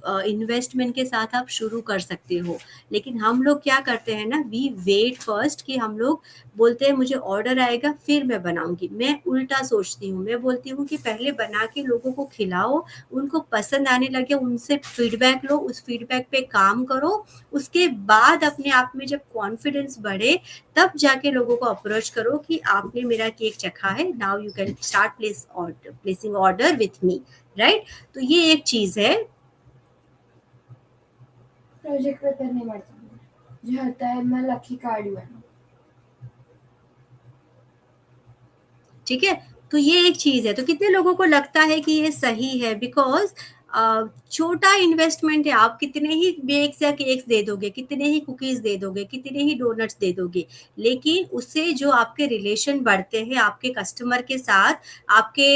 इन्वेस्टमेंट के साथ आप शुरू कर सकते हो। लेकिन हम लोग क्या करते हैं ना, वी वेट फर्स्ट कि हम लोग बोलते हैं मुझे ऑर्डर आएगा फिर मैं बनाऊँगी। मैं उल्टा सोचती हूँ, मैं बोलती हूँ कि पहले बना के लोगों को खिलाओ, उनको पसंद आने लगे, उनसे फीडबैक लो, उस फीडबैक पे काम करो, उसके बाद अपने आप में जब कॉन्फिडेंस बढ़े, तब जाके लोगों को अप्रोच करो कि आपने मेरा केक चखा है, now you can start placing order with me, right? तो ये एक चीज़ है। પ્રોજેક્ટ પેપર નહીં મળતા જે હતા એમાં લખી કાઢ્યું. ठीक है, तो ये एक चीज़ है। तो कितने लोगों को लगता है कि ये सही है, बिकॉज़ छोटा इन्वेस्टमेंट है, आप कितने ही बेक्स या केक्स दे दोगे, कितने ही कुकीज़ दे दोगे, कितने ही डोनट्स दे दोगे, लेकिन उससे जो आपके रिलेशन बढ़ते हैं आपके कस्टमर के साथ, आपके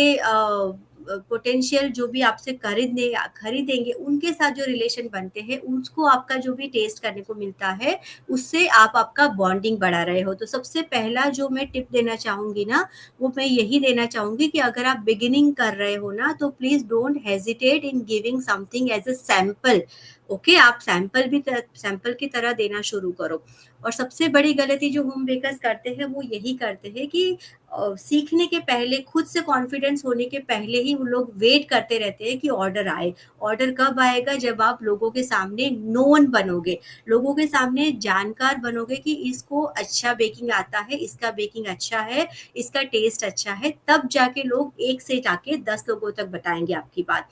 पोटेंशियल जो भी आपसे खरीदेंगे, उनके साथ जो रिलेशन बनते हैं, उसको आपका जो भी टेस्ट करने को मिलता है, उससे आप आपका बॉन्डिंग बढ़ा रहे हो। तो सबसे पहला जो मैं टिप देना चाहूँगी ना, वो मैं यही देना चाहूँगी कि अगर आप बिगिनिंग कर रहे हो ना, तो please don't hesitate in giving something as a sample. Okay, आप सैंपल की तरह देना शुरू करो। और सबसे बड़ी गलती जो होम बेकर्स करते हैं, वो यही करते हैं कि सीखने के पहले, खुद से कॉन्फिडेंस होने के पहले ही वो लोग वेट करते रहते हैं कि ऑर्डर आए। ऑर्डर कब आएगा? जब आप लोगों के सामने नोन बनोगे, लोगों के सामने जानकार बनोगे कि इसको अच्छा बेकिंग आता है, इसका बेकिंग अच्छा है, इसका टेस्ट अच्छा है, तब जाके लोग 1 से जाके 10 लोगों तक बताएँगे आपकी बात,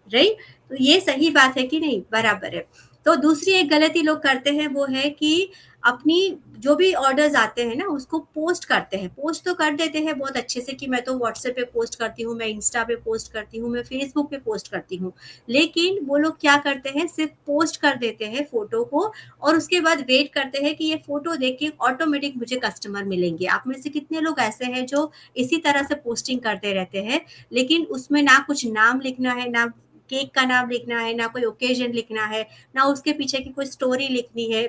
राइट? तो ये सही बात है कि नहीं? बराबर है। तो दूसरी एक गलती लोग करते हैं, वो है कि अपनी जो भी ऑर्डर्स आते हैं ना, उसको पोस्ट करते हैं। पोस्ट तो कर देते हैं बहुत अच्छे से कि मैं तो व्हाट्सएप पे पोस्ट करती हूँ, मैं इंस्टा पे पोस्ट करती हूँ, मैं फेसबुक पे पोस्ट करती हूँ। लेकिन वो लोग क्या करते हैं, सिर्फ़ पोस्ट कर देते हैं फ़ोटो को, और उसके बाद वेट करते हैं कि ये फ़ोटो देख के ऑटोमेटिक मुझे कस्टमर मिलेंगे। आप में से कितने लोग ऐसे हैं जो इसी तरह से पोस्टिंग करते रहते हैं, लेकिन उसमें ना कुछ नाम लिखना है, ना केक का नाम लिखना है, ना कोई ओकेज़न लिखना है, ना उसके पीछे की कोई स्टोरी लिखनी है,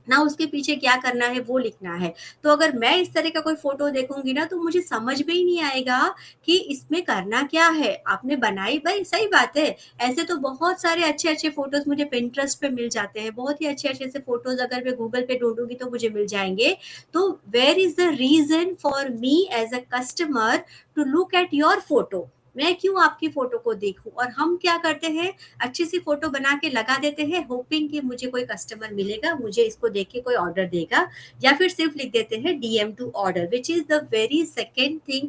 ना उसके पीछे क्या करना है वो लिखना है। तो अगर मैं इस तरह का कोई फ़ोटो देखूँगी ना, तो मुझे समझ में ही नहीं आएगा कि इसमें करना क्या है। आपने बनाई भई सही बात है, ऐसे तो बहुत सारे अच्छे-अच्छे फ़ोटोज़ मुझे पिंटरेस्ट पे मिल जाते हैं, बहुत ही अच्छे-अच्छे से फ़ोटोज़ अगर मैं गूगल पे ढूँढूँगी तो मुझे मिल जाएँगे। तो where is the reason for me as a customer to look at your photo? मैं क्यों आपकी फ़ोटो को देखूँ? और हम क्या करते हैं, अच्छी सी फ़ोटो बना के लगा देते हैं, होपिंग कि मुझे कोई कस्टमर मिलेगा, मुझे इसको देख के कोई ऑर्डर देगा, या फिर सिर्फ़ लिख देते हैं DM to order, which is the very second thing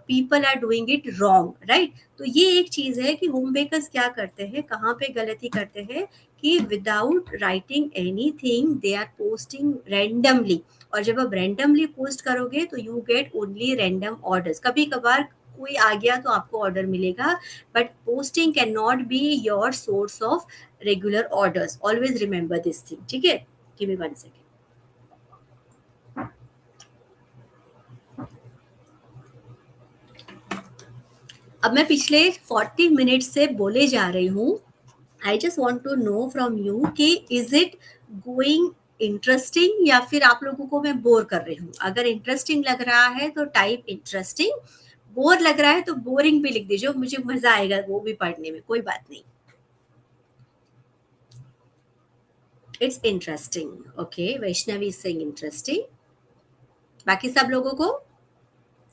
people are doing it wrong, right? तो ये एक चीज़ है कि होम बेकर्स क्या करते हैं, कहाँ पे गलती करते हैं कि without writing anything they are posting randomly, और जब आप रैंडमली पोस्ट करोगे तो you get only random orders. कभी-कभार कोई आ गया तो आपको ऑर्डर मिलेगा, but posting cannot be your source of regular orders. Always remember this thing. ठीक है? Give me 1 second. अब मैं पिछले 40 मिनट से बोले जा रही हूँ। I just want to know from you कि इज इट गोइंग इंटरेस्टिंग, या फिर आप लोगों को मैं बोर कर रही हूँ? अगर इंटरेस्टिंग लग रहा है तो टाइप इंटरेस्टिंग, बोर लग रहा है तो बोरिंग भी लिख दीजिए, मुझे मजा आएगा वो भी पढ़ने में, कोई बात नहीं। It's interesting, okay, Vaishnavi is saying interesting. बाकी सब लोगों को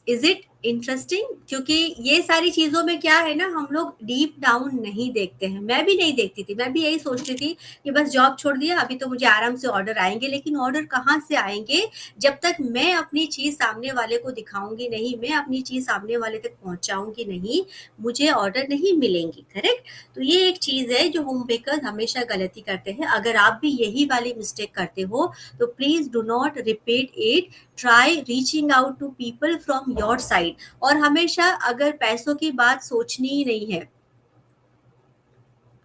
इज इट इंटरेस्टिंग? क्योंकि ये सारी चीज़ों में क्या है ना, हम लोग डीप डाउन नहीं देखते हैं। मैं भी नहीं देखती थी, मैं भी यही सोचती थी कि बस जॉब छोड़ दिया, अभी तो मुझे आराम से ऑर्डर आएंगे। लेकिन ऑर्डर कहाँ से आएंगे जब तक मैं अपनी चीज़ सामने वाले को दिखाऊंगी नहीं, मैं अपनी चीज़ सामने वाले तक पहुंचाऊंगी नहीं, मुझे ऑर्डर नहीं मिलेंगी, करेक्ट? तो ये एक चीज़ है जो होम बेकर हमेशा गलती करते हैं। अगर आप भी यही वाली मिस्टेक करते हो तो please do not repeat it. Try reaching out to people from your side. और हमेशा अगर पैसों की बात सोचनी ही नहीं है,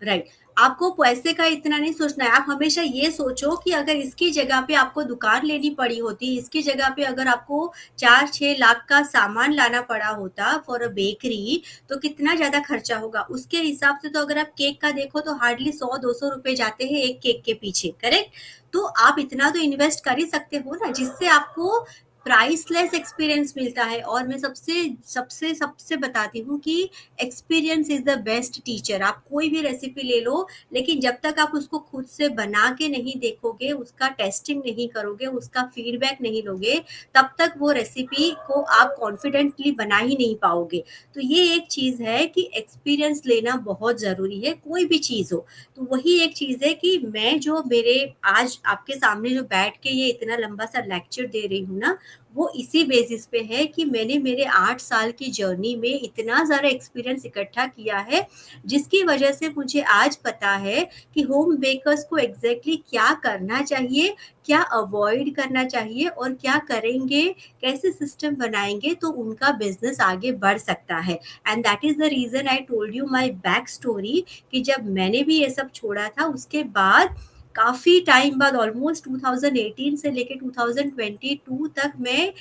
राइट, आपको पैसे का इतना नहीं सोचना है। आप हमेशा ये सोचो कि अगर इसकी जगह पे आपको दुकान लेनी पड़ी होती, इसकी जगह पे अगर आपको 4-6 लाख का सामान लाना पड़ा होता फॉर अ बेकरी, तो कितना ज्यादा खर्चा होगा। उसके हिसाब से तो अगर आप केक का देखो तो हार्डली 100-200 रुपए जाते हैं एक केक के पीछे, करेक्ट? तो आप इतना तो इन्वेस्ट कर ही सकते हो ना, जिससे आपको प्राइसलेस एक्सपीरियंस मिलता है। और मैं सबसे सबसे सबसे बताती हूँ कि experience is the best teacher. आप कोई भी रेसिपी ले लो, लेकिन जब तक आप उसको खुद से बना के नहीं देखोगे, उसका टेस्टिंग नहीं करोगे, उसका फीडबैक नहीं लोगे, तब तक वो रेसिपी को आप कॉन्फिडेंटली बना ही नहीं पाओगे। तो ये एक चीज़ है कि एक्सपीरियंस लेना बहुत ज़रूरी है, कोई भी चीज़ हो। तो वही एक चीज़ है कि मैं जो मेरे आज आपके सामने जो बैठ के ये इतना लंबा सा लेक्चर दे रही हूँ ना, वो इसी बेसिस पे है कि मैंने मेरे 8 साल की जर्नी में इतना ज़्यादा एक्सपीरियंस इकट्ठा किया है, जिसकी वजह से मुझे आज पता है कि होम बेकर्स को एग्ज़ैक्टली क्या करना चाहिए, क्या अवॉइड करना चाहिए और क्या करेंगे, कैसे सिस्टम बनाएँगे तो उनका बिज़नेस आगे बढ़ सकता है। And that is the reason I told you my back story कि जब मैंने भी ये सब छोड़ा था, उसके बाद काफ़ी टाइम बाद ऑलमोस्ट 2018 से लेके 2022 तक मैं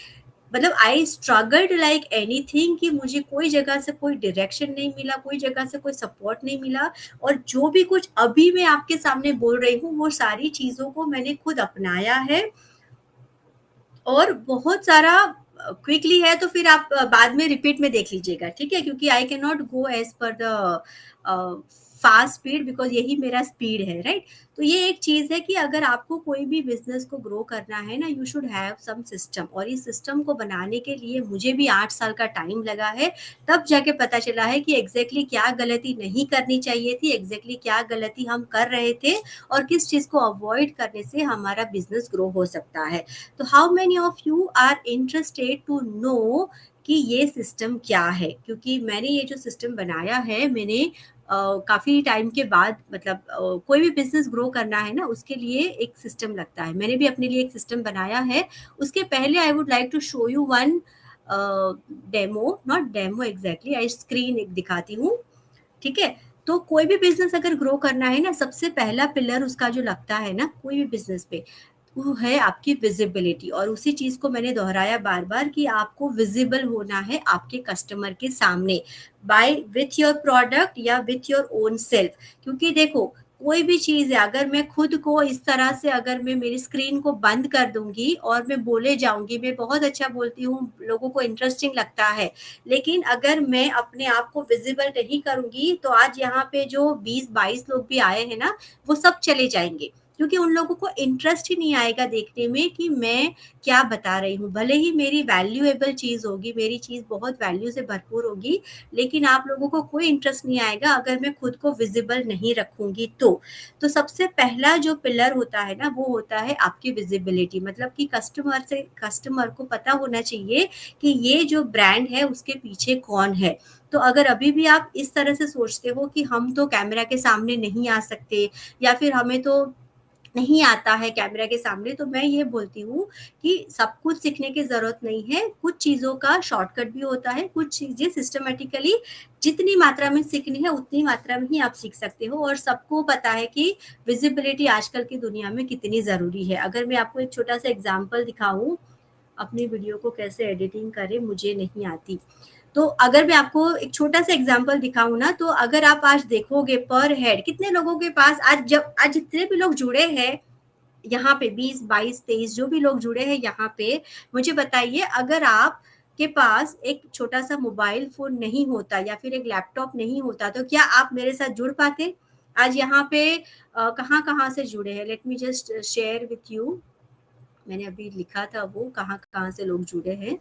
मतलब आई स्ट्रगल्ड लाइक एनीथिंग कि मुझे कोई जगह से कोई डायरेक्शन नहीं मिला, कोई जगह से कोई सपोर्ट नहीं मिला। और जो भी कुछ अभी मैं आपके सामने बोल रही हूँ, वो सारी चीज़ों को मैंने खुद अपनाया है। और बहुत सारा क्विकली है, तो फिर आप बाद में रिपीट में देख लीजिएगा, ठीक है? क्योंकि आई can not go as per the fast speed, because यही मेरा स्पीड है, राइट? तो ये एक चीज़ है कि अगर आपको कोई भी बिज़नेस को ग्रो करना है ना, you should have some system. और इस सिस्टम को बनाने के लिए मुझे भी 8 साल का टाइम लगा है, तब जाके पता चला है कि एग्ज़ैक्टली क्या गलती नहीं करनी चाहिए थी, एग्ज़ैक्टली क्या गलती हम कर रहे थे और किस चीज़ को अवॉइड करने से हमारा बिज़नेस ग्रो हो सकता है। तो how many of you are interested to know कि ये सिस्टम क्या है? क्योंकि मैंने ये जो सिस्टम बनाया है, मैंने काफ़ी टाइम के बाद मतलब कोई भी बिज़नेस ग्रो करना है ना, उसके लिए एक सिस्टम लगता है। मैंने भी अपने लिए एक सिस्टम बनाया है। उसके पहले I would like to show you one demo, not demo exactly, I screen एक दिखाती हूँ, ठीक है? तो कोई भी बिज़नेस अगर ग्रो करना है ना, सबसे पहला पिलर उसका जो लगता है ना, कोई भी बिज़नेस पे, वो है आपकी विजिबिलिटी। और उसी चीज़ को मैंने दोहराया बार-बार कि आपको विजिबल होना है आपके कस्टमर के सामने, बाय विथ योर प्रोडक्ट या विथ योर ओन सेल्फ। क्योंकि देखो, कोई भी चीज़ है, अगर मैं खुद को इस तरह से, अगर मैं मेरी स्क्रीन को बंद कर दूँगी और मैं बोले जाऊँगी, मैं बहुत अच्छा बोलती हूँ, लोगों को इंटरेस्टिंग लगता है, लेकिन अगर मैं अपने आप को विजिबल नहीं करूँगी, तो आज यहाँ पे जो 20-22 लोग भी आए हैं ना, वो सब चले जाएँगे। क्योंकि उन लोगों को इंटरेस्ट ही नहीं आएगा देखने में कि मैं क्या बता रही हूँ। भले ही मेरी वैल्यूएबल चीज़ होगी, मेरी चीज़ बहुत वैल्यू से भरपूर होगी, लेकिन आप लोगों को कोई इंटरेस्ट नहीं आएगा अगर मैं खुद को विजिबल नहीं रखूँगी तो। तो सबसे पहला जो पिलर होता है ना, वो होता है आपकी विजिबिलिटी। मतलब कि कस्टमर को पता होना चाहिए कि ये जो ब्रांड है, उसके पीछे कौन है। तो अगर अभी भी आप इस तरह से सोचते हो कि हम तो कैमरा के सामने नहीं आ सकते, या फिर हमें तो नहीं आता है कैमरा के सामने, तो मैं ये बोलती हूँ कि सब कुछ सीखने की ज़रूरत नहीं है। कुछ चीज़ों का शॉर्टकट भी होता है, कुछ चीज़ें सिस्टमैटिकली जितनी मात्रा में सीखनी है, उतनी मात्रा में ही आप सीख सकते हो। और सबको पता है कि विज़िबिलिटी आजकल की दुनिया में कितनी ज़रूरी है। अगर मैं आपको एक छोटा-सा एग्ज़ाम्पल दिखाऊँ, अपनी वीडियो को कैसे एडिटिंग करें, मुझे नहीं आती। तो अगर मैं आपको एक छोटा-सा एग्ज़ाम्पल दिखाऊँ ना, तो अगर आप आज देखोगे पर हेड कितने लोगों के पास आज जितने भी लोग जुड़े हैं, यहाँ पे 20, 22, 23 जो भी लोग जुड़े हैं यहाँ पे, मुझे बताइए, अगर आप के पास एक छोटा-सा मोबाइल फ़ोन नहीं होता या फिर एक लैपटॉप नहीं होता, तो क्या आप मेरे साथ जुड़ पाते? आज यहाँ पे कहाँ-कहाँ से जुड़े हैं? Let me just share with you. मैंने अभी लिखा था वो कहाँ-कहाँ से लोग जुड़े हैं।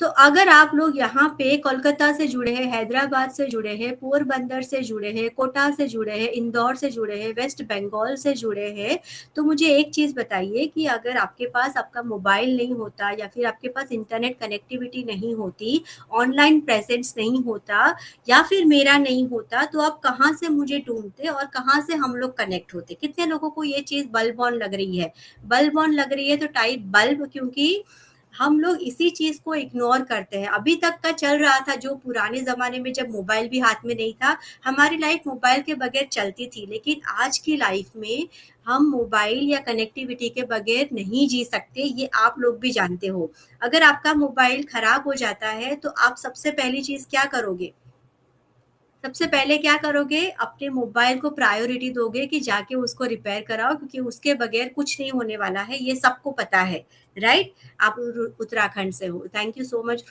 तो अगर आप लोग यहाँ पे कोलकाता से जुड़े हैं, हैदराबाद से जुड़े हैं, पोरबंदर से जुड़े हैं, कोटा से जुड़े हैं, इंदौर से जुड़े हैं, वेस्ट बंगाल से जुड़े हैं, तो मुझे एक चीज़ बताइए कि अगर आपके पास आपका मोबाइल नहीं होता या फिर आपके पास इंटरनेट कनेक्टिविटी नहीं होती, ऑनलाइन प्रेजेंस नहीं होता या फिर मेरा नहीं होता, तो आप कहाँ से मुझे ढूँढते और कहाँ से हम लोग कनेक्ट होते? कितने लोगों को ये चीज़ बल्ब ऑन लग रही है? बल्ब ऑन लग रही है तो टाइप बल्ब, क्योंकि हम लोग इसी चीज़ को इग्नोर करते हैं। अभी तक का चल रहा था जो पुराने ज़माने में जब मोबाइल भी हाथ में नहीं था, हमारी लाइफ़ मोबाइल के बगैर चलती थी। लेकिन आज की लाइफ़ में हम मोबाइल या कनेक्टिविटी के बगैर नहीं जी सकते, ये आप लोग भी जानते हो। अगर आपका मोबाइल खराब हो जाता है, तो आप सबसे पहली चीज़ क्या करोगे? सबसे पहले क्या करोगे, अपने मोबाइल को प्रायोरिटी दोगे कि जाके उसको रिपेयर कराओ, क्योंकि उसके बगैर कुछ नहीं होने वाला है, ये सबको पता है, राइट? आप उत्तराखंड से हो, thank you so much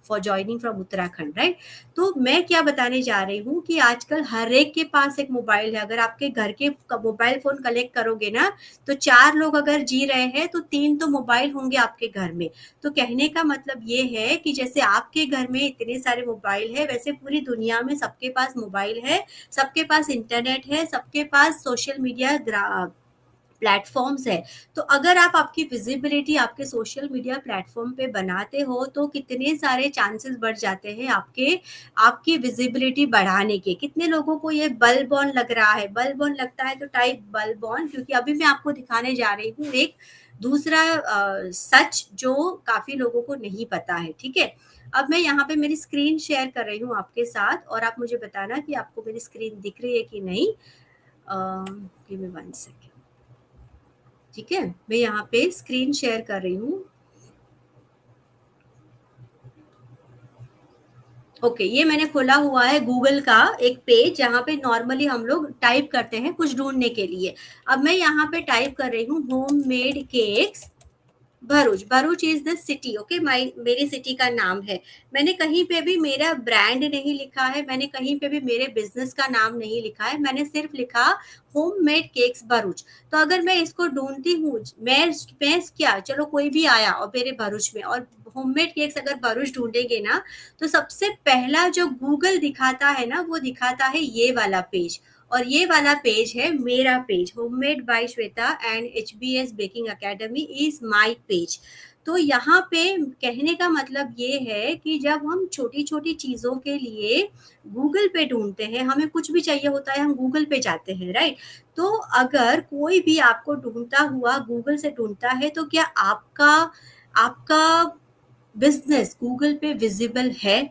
for joining from Uttarakhand, right? तो मैं क्या बताने जा रही हूँ कि आजकल हर एक के पास एक मोबाइल है। अगर आपके घर के मोबाइल फोन कलेक्ट करोगे ना, तो 4 लोग अगर जी रहे हैं तो 3 तो मोबाइल होंगे आपके घर में। तो कहने का मतलब ये है कि जैसे आपके घर में इतने सारे मोबाइल है, वैसे पूरी दुनिया में सबके पास मोबाइल है, सबके पास इंटरनेट है, सबके पास सोशल मीडिया प्लेटफॉर्म्स है। तो अगर आप आपकी विजिबिलिटी आपके सोशल मीडिया प्लेटफॉर्म पे बनाते हो, तो कितने सारे चांसेस बढ़ जाते हैं आपके आपकी विजिबिलिटी बढ़ाने के। कितने लोगों को ये बल्ब ऑन लग रहा है, बल्ब ऑन लगता है तो टाइप बल्ब ऑन, क्योंकि अभी मैं आपको दिखाने जा रही हूँ एक दूसरा सच जो काफी लोगों को नहीं पता है, ठीक है? अब मैं यहाँ पे मेरी स्क्रीन शेयर कर रही हूँ आपके साथ, और आप मुझे बताना कि आपको मेरी स्क्रीन दिख रही है कि नहीं। गिव मी 1 सेकेंड, ठीक है? मैं यहाँ पे स्क्रीन शेयर कर रही हूँ। ओके, ये मैंने खोला हुआ है गूगल का एक पेज, जहाँ पे नॉर्मली हम लोग टाइप करते हैं कुछ ढूंढने के लिए। अब मैं यहाँ पे टाइप कर रही हूँ homemade cakes Bharuch. Bharuch is the city, okay, my मेरी सिटी का नाम है। मैंने कहीं पे भी मेरा ब्रांड नहीं लिखा है, मैंने कहीं पे भी मेरे बिजनेस का नाम नहीं लिखा है, मैंने सिर्फ लिखा होम मेड केक्स भरूच। तो अगर मैं इसको ढूंढती हूँ, मैं क्या, चलो कोई भी आया और मेरे भरूच में, और होममेड केक्स अगर भरूच ढूंढेंगे ना, तो सबसे पहला जो गूगल दिखाता है ना, वो दिखाता है ये वाला पेज। और ये वाला पेज है मेरा page, homemade by Shweta and HBS baking academy is my page. तो यहाँ पे कहने का मतलब ये है कि जब हम छोटी छोटी चीजों के लिए गूगल पे ढूंढते हैं, हमें कुछ भी चाहिए होता है हम गूगल पे जाते हैं, राइट? तो अगर कोई भी आपको ढूंढता हुआ गूगल से ढूंढता है, तो क्या आपका आपका बिजनेस गूगल पे विजिबल है?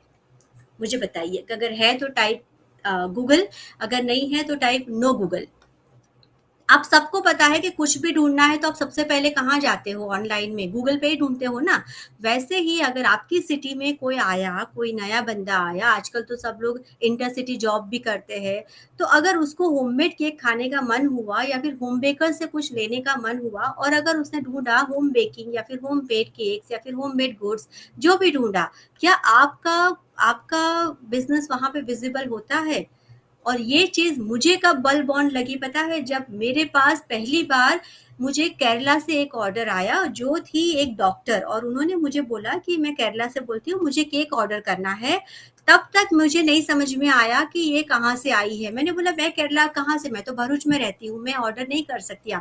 मुझे बताइए, अगर है तो टाइप गूगल, अगर नहीं है तो टाइप नो गूगल। आप सबको पता है कि कुछ भी ढूंढना है तो आप सबसे पहले कहाँ जाते हो, ऑनलाइन में गूगल पे ही ढूंढते हो ना। वैसे ही अगर आपकी सिटी में कोई आया, कोई नया बंदा आया, आजकल तो सब लोग इंटरसिटी जॉब भी करते हैं, तो अगर उसको होममेड केक खाने का मन हुआ या फिर होम बेकर से कुछ लेने का मन हुआ, और अगर उसने ढूंढा होम बेकिंग या फिर होम मेड केक्स या फिर होम मेड गुड्स, जो भी ढूंढा, क्या आपका आपका बिजनेस वहां पे विजिबल होता है? और ये चीज मुझे कब बल्ब ऑन लगी पता है? जब मेरे पास पहली बार मुझे केरला से एक ऑर्डर आया, जो थी एक डॉक्टर, और उन्होंने मुझे बोला कि मैं केरला से बोलती हूँ, मुझे केक ऑर्डर करना है। तब तक मुझे नहीं समझ में आया कि ये कहाँ से आई है। मैंने बोला मैं केरला कहाँ से, मैं तो भरूच में रहती हूँ, मैं ऑर्डर नहीं कर सकती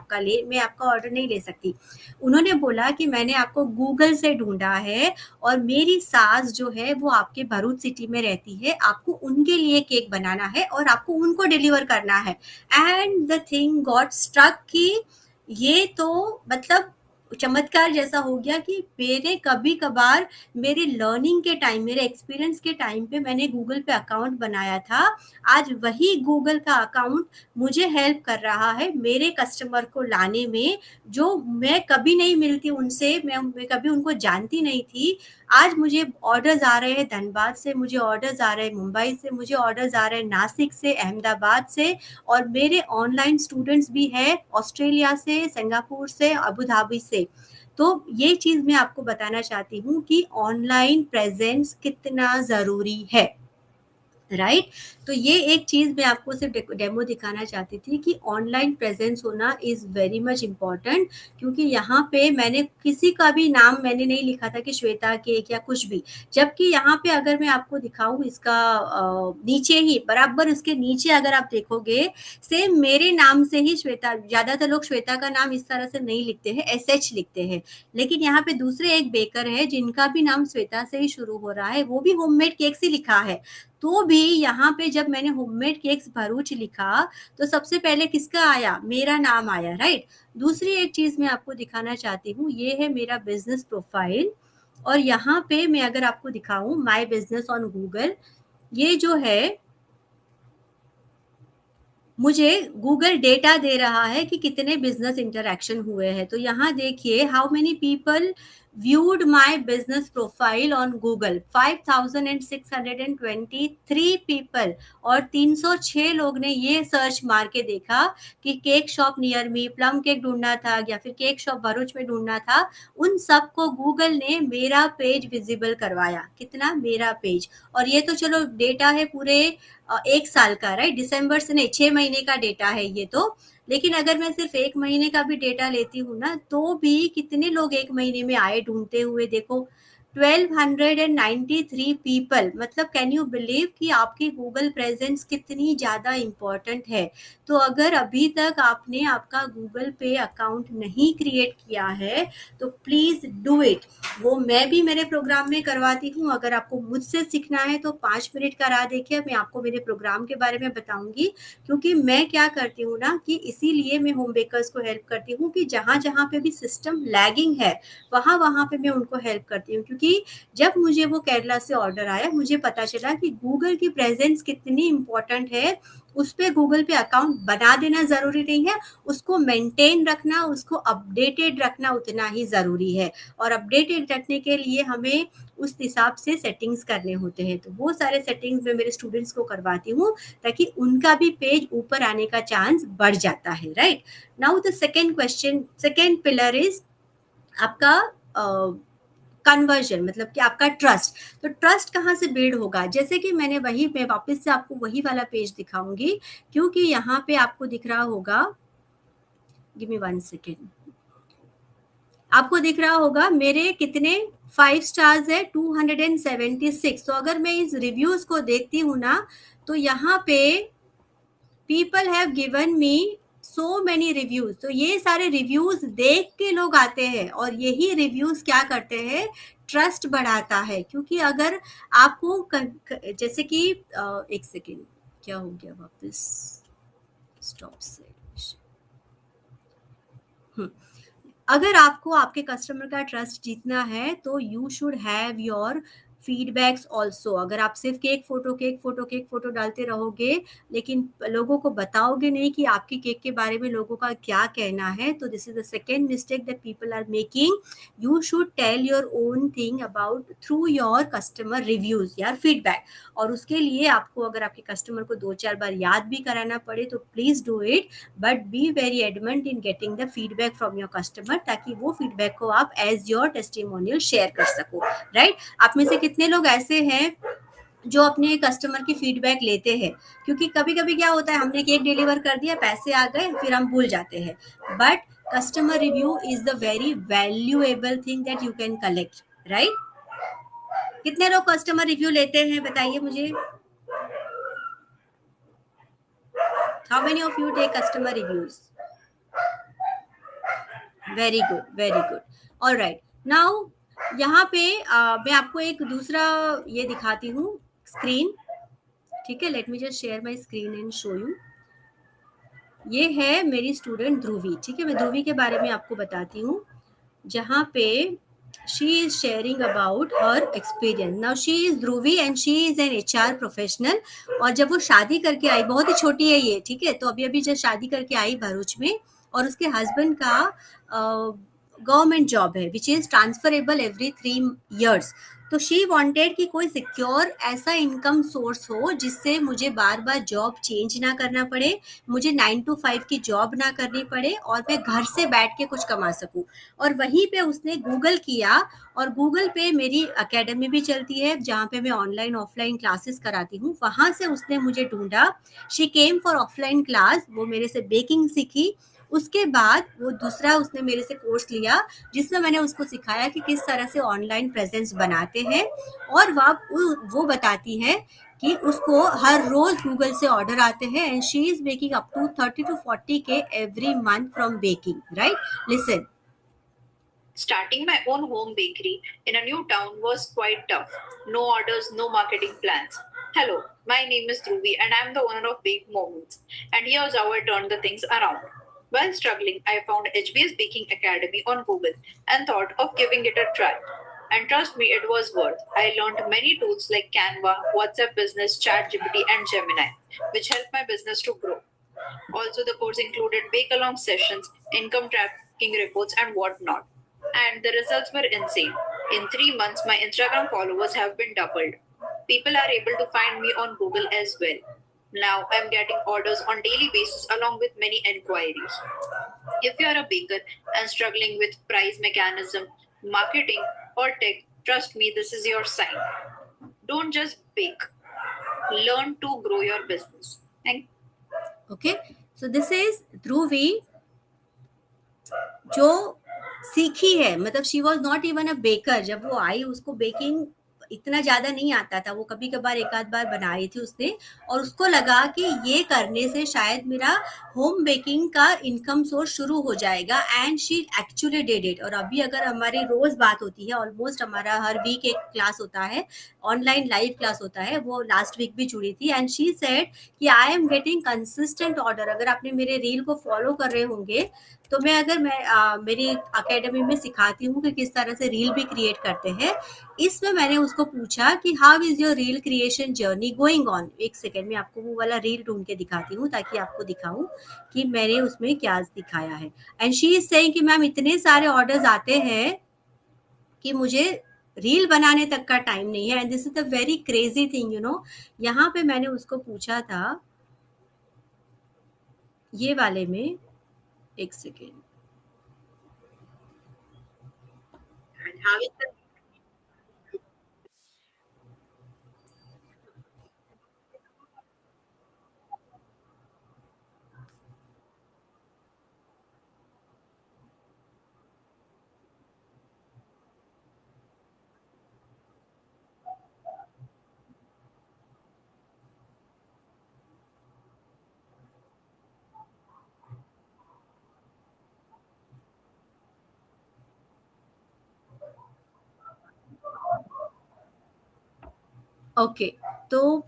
मैं आपका ऑर्डर नहीं ले सकती। उन्होंने बोला कि मैंने आपको गूगल से ढूंढा है, और मेरी सास जो है वो आपके भरूच सिटी में रहती है, आपको उनके लिए केक बनाना है और आपको उनको डिलीवर करना है। And the thing got struck कि ये तो मतलब चमत्कार जैसा हो गया कि मेरे कभी कभार मेरे लर्निंग के टाइम, मेरे एक्सपीरियंस के टाइम पे मैंने गूगल पे अकाउंट बनाया था, आज वही गूगल का अकाउंट मुझे हेल्प कर रहा है मेरे कस्टमर को लाने में, जो मैं कभी नहीं मिलती उनसे, मैं कभी उनको जानती नहीं थी। आज मुझे ऑर्डर्स आ रहे हैं धनबाद से, मुझे ऑर्डर्स आ रहे हैं मुंबई से, मुझे ऑर्डर्स आ रहे हैं नासिक से, अहमदाबाद से, और मेरे ऑनलाइन स्टूडेंट्स भी हैं ऑस्ट्रेलिया से, सिंगापुर से, अबू धाबी से। तो ये चीज़ मैं आपको बताना चाहती हूँ कि ऑनलाइन प्रेजेंस कितना ज़रूरी है, राइट? तो ये एक चीज मैं आपको सिर्फ डेमो दिखाना चाहती थी कि ऑनलाइन प्रेजेंस होना इज वेरी मच इम्पॉर्टेंट। क्योंकि यहाँ पे मैंने किसी का भी नाम मैंने नहीं लिखा था कि श्वेता केक या कुछ भी, जबकि यहाँ पे अगर मैं आपको दिखाऊं इसका नीचे ही बराबर उसके नीचे अगर आप देखोगे, सेम मेरे नाम से ही श्वेता, ज्यादातर लोग श्वेता का नाम इस तरह से नहीं लिखते हैं, SH लिखते हैं। लेकिन यहाँ पे दूसरे एक बेकर है जिनका भी नाम श्वेता से ही शुरू हो रहा है, वो भी होममेड केक से लिखा है। तो भी यहाँ पे जब मैंने होममेड केक्स भरूच लिखा, तो सबसे पहले किसका आया, मेरा नाम आया, राइट? दूसरी एक चीज मैं आपको दिखाना चाहती हूँ, ये है मेरा बिजनेस प्रोफाइल, और यहाँ पे मैं अगर आपको दिखाऊं माय बिजनेस ऑन गूगल, ये जो है मुझे गूगल डेटा दे रहा है कि कितने बिजनेस इंटरैक्शन हुए हैं। तो यहाँ देखिए how many people viewed my business profile on Google, 5623 people, और 306 लोग ने ये सर्च मार के देखा कि cake shop near me, plum cake ढूंढना था या फिर केक शॉप भरूच में ढूंढना था। उन सबको गूगल ने मेरा पेज विजिबल करवाया। कितना? मेरा पेज। और ये तो चलो डेटा है पूरे 1 साल का, राइट, दिसंबर से नहीं, 6 महीने का डेटा है ये तो। लेकिन अगर मैं सिर्फ 1 महीने का भी डेटा लेती हूँ ना, तो भी कितने लोग 1 महीने में आए ढूंढते हुए, देखो 1293 पीपल। मतलब कैन यू बिलीव कि आपकी गूगल प्रेजेंस कितनी ज़्यादा इम्पॉर्टेंट है। तो अगर अभी तक आपने आपका गूगल पे अकाउंट नहीं क्रिएट किया है तो प्लीज़ डू इट। वो मैं भी मेरे प्रोग्राम में करवाती हूँ। अगर आपको मुझसे सीखना है तो 5 मिनट करा देखिए, मैं आपको मेरे प्रोग्राम के बारे में बताऊंगी। क्योंकि मैं क्या करती हूँ ना, कि इसीलिए मैं होम बेकर्स को हेल्प करती हूँ कि जहाँ जहाँ पे भी सिस्टम लैगिंग है वहाँ वहाँ पे मैं उनको हेल्प करती हूँ। क्योंकि जब मुझे वो केरला से ऑर्डर आया, मुझे पता चला कि गूगल की प्रेजेंस कितनी इंपॉर्टेंट है। उस पर गूगल पे अकाउंट बना देना ज़रूरी नहीं है, उसको मेंटेन रखना, उसको अपडेटेड रखना उतना ही ज़रूरी है। और अपडेटेड रखने के लिए हमें उस हिसाब से सेटिंग्स करने होते हैं। तो वो सारे सेटिंग्स मैं मेरे स्टूडेंट्स को करवाती हूँ ताकि उनका भी पेज ऊपर आने का चांस बढ़ जाता है, right. Now the second question, second pillar is आपका कन्वर्जन, मतलब कि आपका ट्रस्ट। तो ट्रस्ट कहाँ से बिल्ड होगा? जैसे कि मैं वापस से आपको वही वाला पेज दिखाऊंगी, क्योंकि यहाँ पे आपको दिख रहा होगा, गिव मी 1 सेकेंड, आपको दिख रहा होगा मेरे कितने 5 स्टार्स है, 276। तो अगर मैं इस रिव्यूज को देखती हूँ ना, तो यहाँ पे people have given me so many reviews. तो ये सारे रिव्यूज देख के लोग आते हैं, और यही रिव्यूज क्या करते हैं, ट्रस्ट बढ़ाता है। क्योंकि अगर आपको जैसे कि 1 सेकेंड, क्या हो गया, वापस स्टॉप से। अगर आपको आपके कस्टमर का ट्रस्ट जीतना है तो you should have your feedbacks also. अगर आप सिर्फ केक फोटो डालते रहोगे लेकिन लोगों को बताओगे नहीं कि आपकी केक के बारे में लोगों का क्या कहना है, तो this is the second mistake that people are making. You should tell your own thing about through your customer reviews, यार फीडबैक। और उसके लिए आपको अगर आपके कस्टमर को 2-4 बार याद भी कराना पड़े तो please do it, but be very adamant in getting the feedback from your customer, ताकि वो फीडबैक को आप एज योर टेस्टिमोनियल शेयर कर सको, राइट। आप में से कितने लोग ऐसे हैं जो अपने कस्टमर की फीडबैक लेते हैं? क्योंकि कभी कभी क्या होता है, हमने केक डिलीवर कर दिया, पैसे आ गए, फिर हम भूल जाते हैं। But customer review is the very valuable thing that you can collect, right. कितने लोग कस्टमर रिव्यू लेते हैं, बताइए मुझे। How many of you take customer reviews? Very good, very good. All right, now यहाँ पे मैं आपको एक दूसरा ये दिखाती हूँ स्क्रीन, ठीक है। Let me just share my screen and show you. ये है मेरी स्टूडेंट ध्रुवी, ठीक है। मैं ध्रुवी के बारे में आपको बताती हूँ, जहाँ पे she is sharing about her experience. Now she is Dhruvi and she is an HR professional. और जब वो शादी करके आई, बहुत ही छोटी है ये, ठीक है, तो अभी अभी जब शादी करके आई भरूच में, और उसके हस्बैंड का गवर्नमेंट जॉब है which is transferable every 3 years। तो शी वांटेड कि कोई सिक्योर ऐसा इनकम सोर्स हो जिससे मुझे बार बार जॉब चेंज ना करना पड़े, मुझे 9 to 5 की जॉब ना करनी पड़े, और मैं घर से बैठ के कुछ कमा सकूं। और वहीं पे उसने गूगल किया, और गूगल पे मेरी अकेडमी भी चलती है जहाँ पे मैं ऑनलाइन ऑफलाइन क्लासेस कराती हूँ, वहाँ से उसने मुझे ढूंढा। She came for offline class, वो मेरे से बेकिंग सीखी। उसके बाद वो दूसरा उसने मेरे से कोर्स लिया जिसमें मैंने उसको सिखाया कि किस तरह से ऑनलाइन प्रेजेंस बनाते हैं। और वो बताती है कि उसको हर रोज गूगल से ऑर्डर आते हैं, and she is making up to 30 to 40K every month from baking, right. Listen. Starting my own home bakery in a new town was quite tough. No orders, no marketing plans. Hello, my name is Dhruvi and I am the owner of Bake Moments. And here's how I turned the things around. While struggling, I found HBS Baking Academy on Google and thought of giving it a try. And trust me, it was worth. I learned many tools like Canva, WhatsApp Business, ChatGPT, and Gemini, which helped my business to grow. Also, the course included bake-along sessions, income tracking reports, and whatnot. And the results were insane. In 3 months, my Instagram followers have been doubled. People are able to find me on Google as well. Now I'm getting orders on daily basis along with many enquiries. If you are a baker and struggling with price mechanism, marketing, or tech, trust me, this is your sign. Don't just bake. Learn to grow your business. Thank Okay, so this is Dhruvi, जो सीखी है, मतलब she was not even a baker. जब वो आई उसको baking इतना ज़्यादा नहीं आता था, वो कभी कभार एक आध बार बनाई थी उसने, और उसको लगा कि ये करने से शायद मेरा होम बेकिंग का इनकम सोर्स शुरू हो जाएगा, and she actually did it. और अभी अगर हमारी रोज़ बात होती है, ऑलमोस्ट हमारा हर वीक एक क्लास होता है, ऑनलाइन लाइव क्लास होता है, वो लास्ट वीक भी जुड़ी थी, एंड शी सेड कि I am getting consistent order. अगर आपने मेरे रील को फॉलो कर रहे होंगे तो मैं मेरी अकेडमी में सिखाती हूँ कि किस तरह से रील भी क्रिएट करते हैं. इसमें मैंने उसको पूछा कि how is your reel creation journey going on. एक सेकेंड में आपको वो वाला रील ढूंढ के दिखाती हूँ ताकि आपको दिखाऊं कि मैंने उसमें क्या दिखाया है. एंड शी इज सेइंग कि मैम इतने सारे ऑर्डर्स आते हैं कि मुझे रील बनाने तक का टाइम नहीं है, and this is the very crazy thing, you know. यहाँ पे मैंने उसको पूछा था ये वाले में, एक सेकेंड. ओके, तो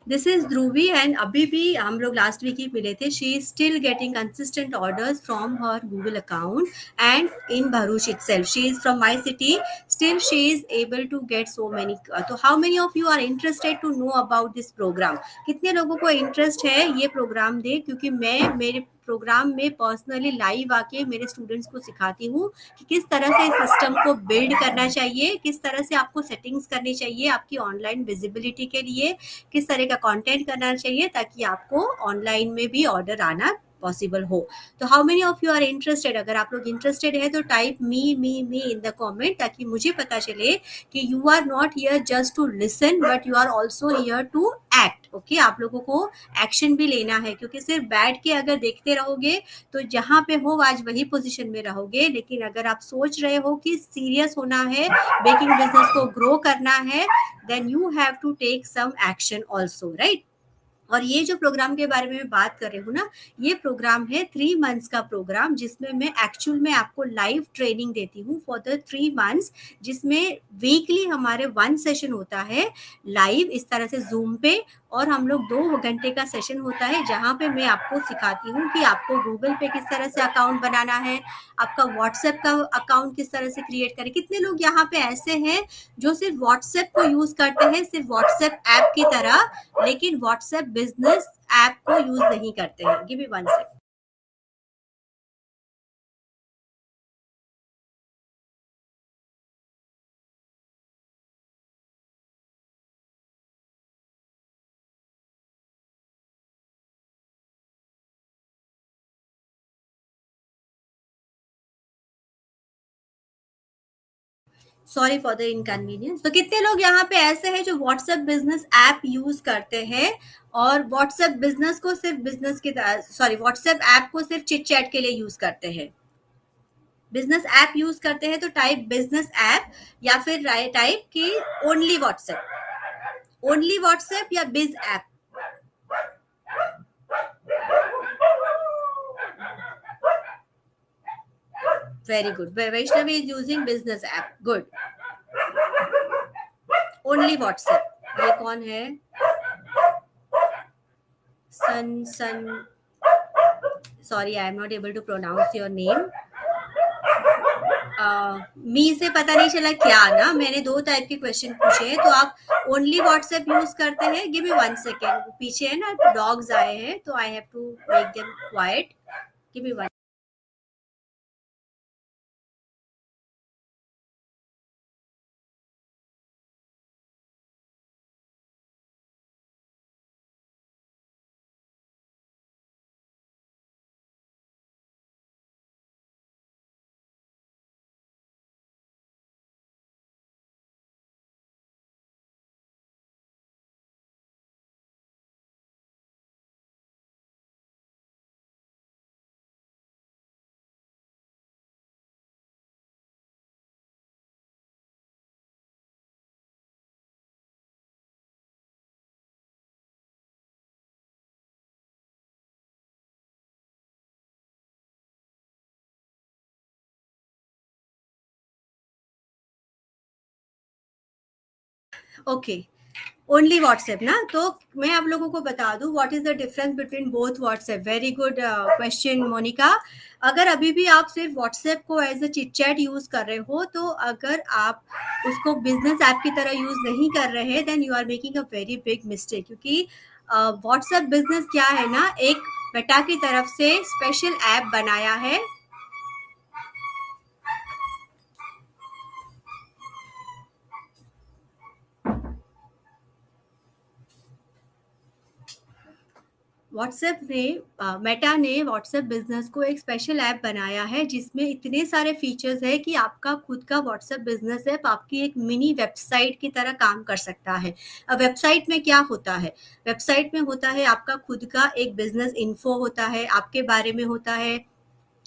दिस इज ध्रुवी, एंड अभी भी हम लोग लास्ट वीक ही मिले थे. She is still getting consistent orders from her Google account and in Bharuch itself. She is from my city, still she is able to get so many. तो how many of you are interested to know about this programme? कितने लोगों को interest है ये programme दे, क्योंकि मैं मेरे programme में पर्सनली लाइव आके मेरे स्टूडेंट्स को सिखाती हूँ कि किस तरह से इस सिस्टम को बिल्ड करना चाहिए, किस तरह से आपको सेटिंग्स करनी चाहिए आपकी ऑनलाइन विजिबिलिटी के लिए, किस तरह का कंटेंट करना चाहिए ताकि आपको ऑनलाइन में भी ऑर्डर आना पॉसिबल हो. तो how many of you are interested? अगर आप लोग इंटरेस्टेड है तो type me in the comment, ताकि मुझे पता चले कि you are not here just to listen but you are also here to act. Okay, आप लोगों को एक्शन भी लेना है, क्योंकि सिर्फ बैठ के अगर देखते रहोगे तो जहाँ पे हो आज वही पोजीशन में रहोगे. लेकिन अगर आप सोच रहे हो कि सीरियस होना है, बेकिंग बिजनेस को ग्रो करना है, then you have to take some action also, right. और ये जो प्रोग्राम के बारे में मैं बात कर रही हूँ ना, ये प्रोग्राम है 3 मंथ्स का प्रोग्राम, जिसमें मैं एक्चुअल में आपको लाइव ट्रेनिंग देती हूँ फॉर द 3 मंथ्स, जिसमें वीकली हमारे 1 सेशन होता है लाइव इस तरह से जूम पे, और हम लोग 2 घंटे का सेशन होता है जहाँ पे मैं आपको सिखाती हूँ कि आपको गूगल पे किस तरह से अकाउंट बनाना है, आपका व्हाट्सएप का अकाउंट किस तरह से क्रिएट करें. कितने लोग यहाँ पे ऐसे हैं जो सिर्फ व्हाट्सएप को यूज करते हैं, सिर्फ व्हाट्सएप ऐप की तरह, लेकिन व्हाट्सएप बिजनेस ऐप को यूज नहीं करते हैं? Give me 1 second. Sorry for the inconvenience. तो कितने लोग यहाँ पे ऐसे हैं जो व्हाट्सएप बिजनेस ऐप यूज करते हैं, और व्हाट्सएप बिजनेस को सिर्फ बिजनेस की, सॉरी, व्हाट्सएप ऐप को सिर्फ चिट चैट के लिए यूज करते हैं? बिजनेस ऐप यूज करते हैं तो टाइप बिजनेस ऐप, या फिर टाइप कि ओनली व्हाट्सएप या biz app. Very good. Vaishnavi is using business app. Good. Only WhatsApp. ये कौन है? सन sorry, I am not able to pronounce your name. मी से पता नहीं चला क्या ना, मैंने 2 टाइप के क्वेश्चन पूछे हैं, तो आप ओनली व्हाट्सएप यूज करते हैं? गिव मी 1 सेकेंड, पीछे है ना डॉग्स आए हैं, तो I have to make them quiet, give me 1। Okay, only WhatsApp ना, तो मैं आप लोगों को बता दूं what is the difference between both WhatsApp. Very good question Monica. अगर अभी भी आप सिर्फ व्हाट्सएप को as a chit chat use कर रहे हो, तो अगर आप उसको बिजनेस ऐप की तरह यूज नहीं कर रहे हैं, then you are making a very big mistake, क्योंकि व्हाट्सएप बिजनेस क्या है ना, एक मेटा की तरफ से स्पेशल ऐप बनाया है। व्हाट्सएप ने मेटा ने व्हाट्सएप बिजनेस को एक स्पेशल ऐप बनाया है, जिसमें इतने सारे फीचर्स है कि आपका खुद का व्हाट्सएप बिजनेस ऐप आपकी एक मिनी वेबसाइट की तरह काम कर सकता है। अब वेबसाइट में क्या होता है? वेबसाइट में होता है आपका खुद का एक बिजनेस इन्फो होता है, आपके बारे में होता है,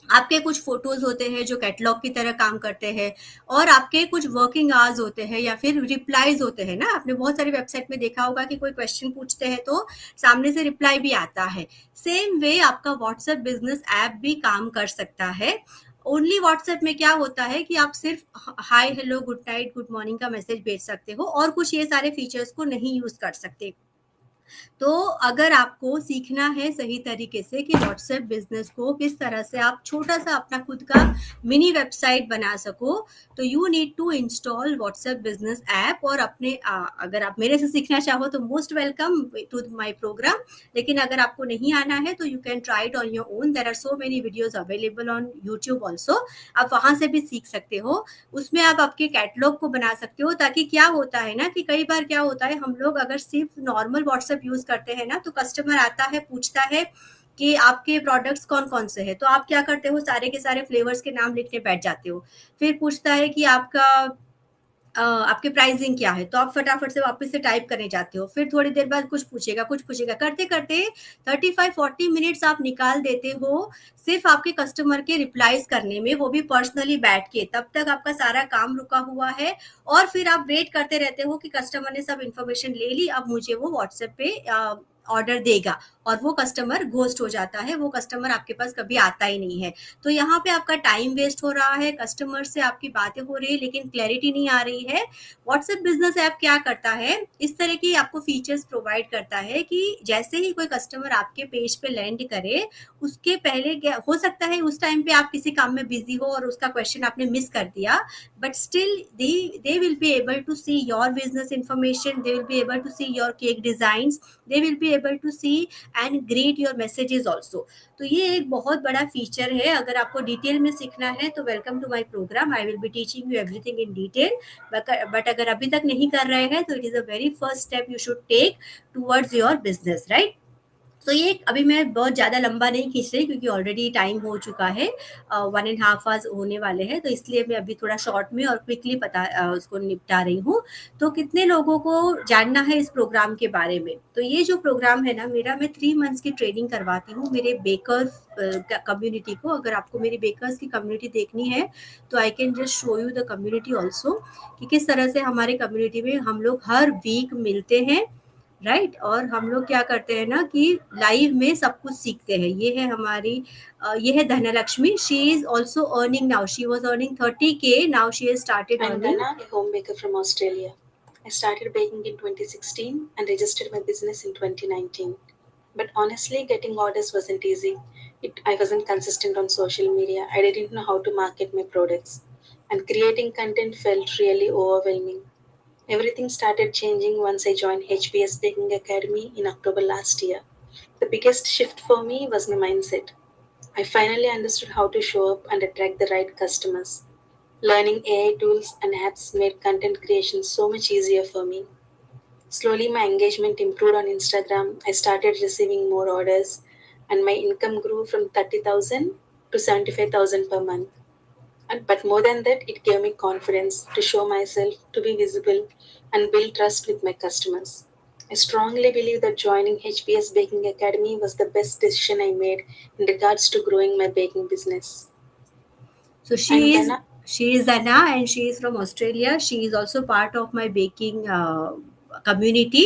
आपके कुछ फोटोज होते हैं जो कैटलॉग की तरह काम करते हैं, और आपके कुछ वर्किंग आवर्स होते हैं या फिर रिप्लाईज होते हैं ना। आपने बहुत सारी वेबसाइट में देखा होगा कि कोई क्वेश्चन पूछते हैं तो सामने से रिप्लाई भी आता है। सेम वे आपका व्हाट्सएप बिजनेस ऐप भी काम कर सकता है। ओनली व्हाट्सएप में क्या होता है कि आप सिर्फ hi hello good night good morning का मैसेज भेज सकते हो, और कुछ ये सारे फीचर्स को नहीं यूज कर सकते। तो अगर आपको सीखना है सही तरीके से कि व्हाट्सएप बिजनेस को किस तरह से आप छोटा सा अपना खुद का मिनी वेबसाइट बना सको, तो you need to install WhatsApp business app. और अपने अगर आप मेरे से सीखना चाहो तो most welcome to my program, लेकिन अगर आपको नहीं आना है तो you can try it on your own. There are so many videos available on YouTube also, आप वहां से भी सीख सकते हो। उसमें आप आपके कैटलॉग को बना सकते हो, ताकि क्या होता है ना कि कई बार क्या होता है, हम लोग अगर सिर्फ नॉर्मल व्हाट्सएप यूज करते हैं ना, तो कस्टमर आता है पूछता है कि आपके प्रोडक्ट्स कौन कौन से हैं, तो आप क्या करते हो, सारे के सारे फ्लेवर्स के नाम लिखने बैठ जाते हो। फिर पूछता है कि आपके प्राइसिंग क्या है, तो आप फटाफट से वापस से टाइप करने जाते हो। फिर थोड़ी देर बाद कुछ पूछेगा, करते करते 35-40 मिनट्स आप निकाल देते हो सिर्फ आपके कस्टमर के रिप्लाईज करने में, वो भी पर्सनली बैठ के। तब तक आपका सारा काम रुका हुआ है, और फिर आप वेट करते रहते हो कि कस्टमर ने सब इन्फॉर्मेशन ले ली, अब मुझे वो व्हाट्सएप पे ऑर्डर देगा, और वो कस्टमर घोस्ट हो जाता है, वो कस्टमर आपके पास कभी आता ही नहीं है। तो यहाँ पे आपका टाइम वेस्ट हो रहा है, कस्टमर से आपकी बातें हो रही है लेकिन क्लैरिटी नहीं आ रही है। व्हाट्सएप बिजनेस ऐप क्या करता है, इस तरह की आपको फीचर्स प्रोवाइड करता है कि जैसे ही कोई कस्टमर आपके पेज पे लैंड करे, उसके पहले हो सकता है उस टाइम पे आप किसी काम में बिजी हो और उसका क्वेश्चन आपने मिस कर दिया, but still they will be able to see your business information, they will be able to see your cake designs, they will be able to see and greet your messages also। तो ये एक बहुत बड़ा feature है। अगर आपको detail में सीखना है तो welcome to my program, I will be teaching you everything in detail. But अगर अभी तक नहीं कर रहे हैं तो it is a very first step you should take towards your business, right. तो ये अभी मैं बहुत ज़्यादा लंबा नहीं खींच रही, क्योंकि ऑलरेडी टाइम हो चुका है, 1.5 आवर्स होने वाले हैं, तो इसलिए मैं अभी थोड़ा शॉर्ट में और क्विकली उसको निपटा रही हूँ। तो कितने लोगों को जानना है इस प्रोग्राम के बारे में? तो ये जो प्रोग्राम है ना मेरा, मैं 3 मंथ्स की ट्रेनिंग करवाती हूँ मेरे बेकर्स कम्युनिटी को। अगर आपको मेरी बेकर्स की कम्युनिटी देखनी है तो I can just show you the community also, कि किस तरह से हमारे कम्युनिटी में हम लोग हर वीक मिलते हैं, राइट। और हम लोग क्या करते हैं ना कि लाइव में सब कुछ सीखते हैं। ये है हमारी ये है Dhanlaxmi, she is also earning now, she was earning 30K, now she has started I'm earning. Dana, a home baker from Australia. I started baking in 2016 and registered my business in 2019. But honestly, getting orders wasn't easy. I wasn't consistent on social media. I didn't know how to market my products. and creating content felt really overwhelming. Everything started changing once I joined HBS Baking Academy in October last year. The biggest shift for me was my mindset. I finally understood how to show up and attract the right customers. Learning AI tools and apps made content creation so much easier for me. Slowly, my engagement improved on Instagram. I started receiving more orders, and my income grew from 30,000 to 75,000 per month. But more than that, it gave me confidence to show myself, to be visible, and build trust with my customers. I strongly believe that joining HBS Baking Academy was the best decision I made in regards to growing my baking business. So And then she is Anna, and she is from Australia. She is also part of my baking community.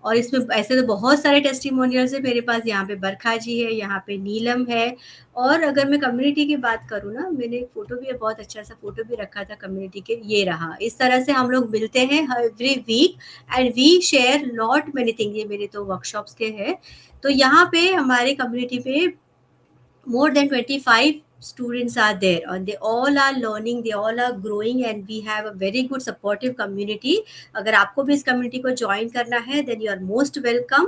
और इसमें ऐसे तो बहुत सारे testimonials है मेरे पास. यहाँ पे बरखा जी है, यहाँ पे नीलम है. और अगर मैं कम्युनिटी की बात करूँ ना, मैंने एक फ़ोटो भी, बहुत अच्छा सा फ़ोटो भी रखा था कम्युनिटी के, ये रहा. इस तरह से हम लोग मिलते हैं every week and we share lot many thing. ये मेरे तो वर्कशॉप्स के हैं. तो यहाँ पे हमारे कम्युनिटी पे more than 25 students are there, and they all are learning, they all are growing, and we have a very good supportive community. अगर आपको भी इस community को join करना है, then you are most welcome.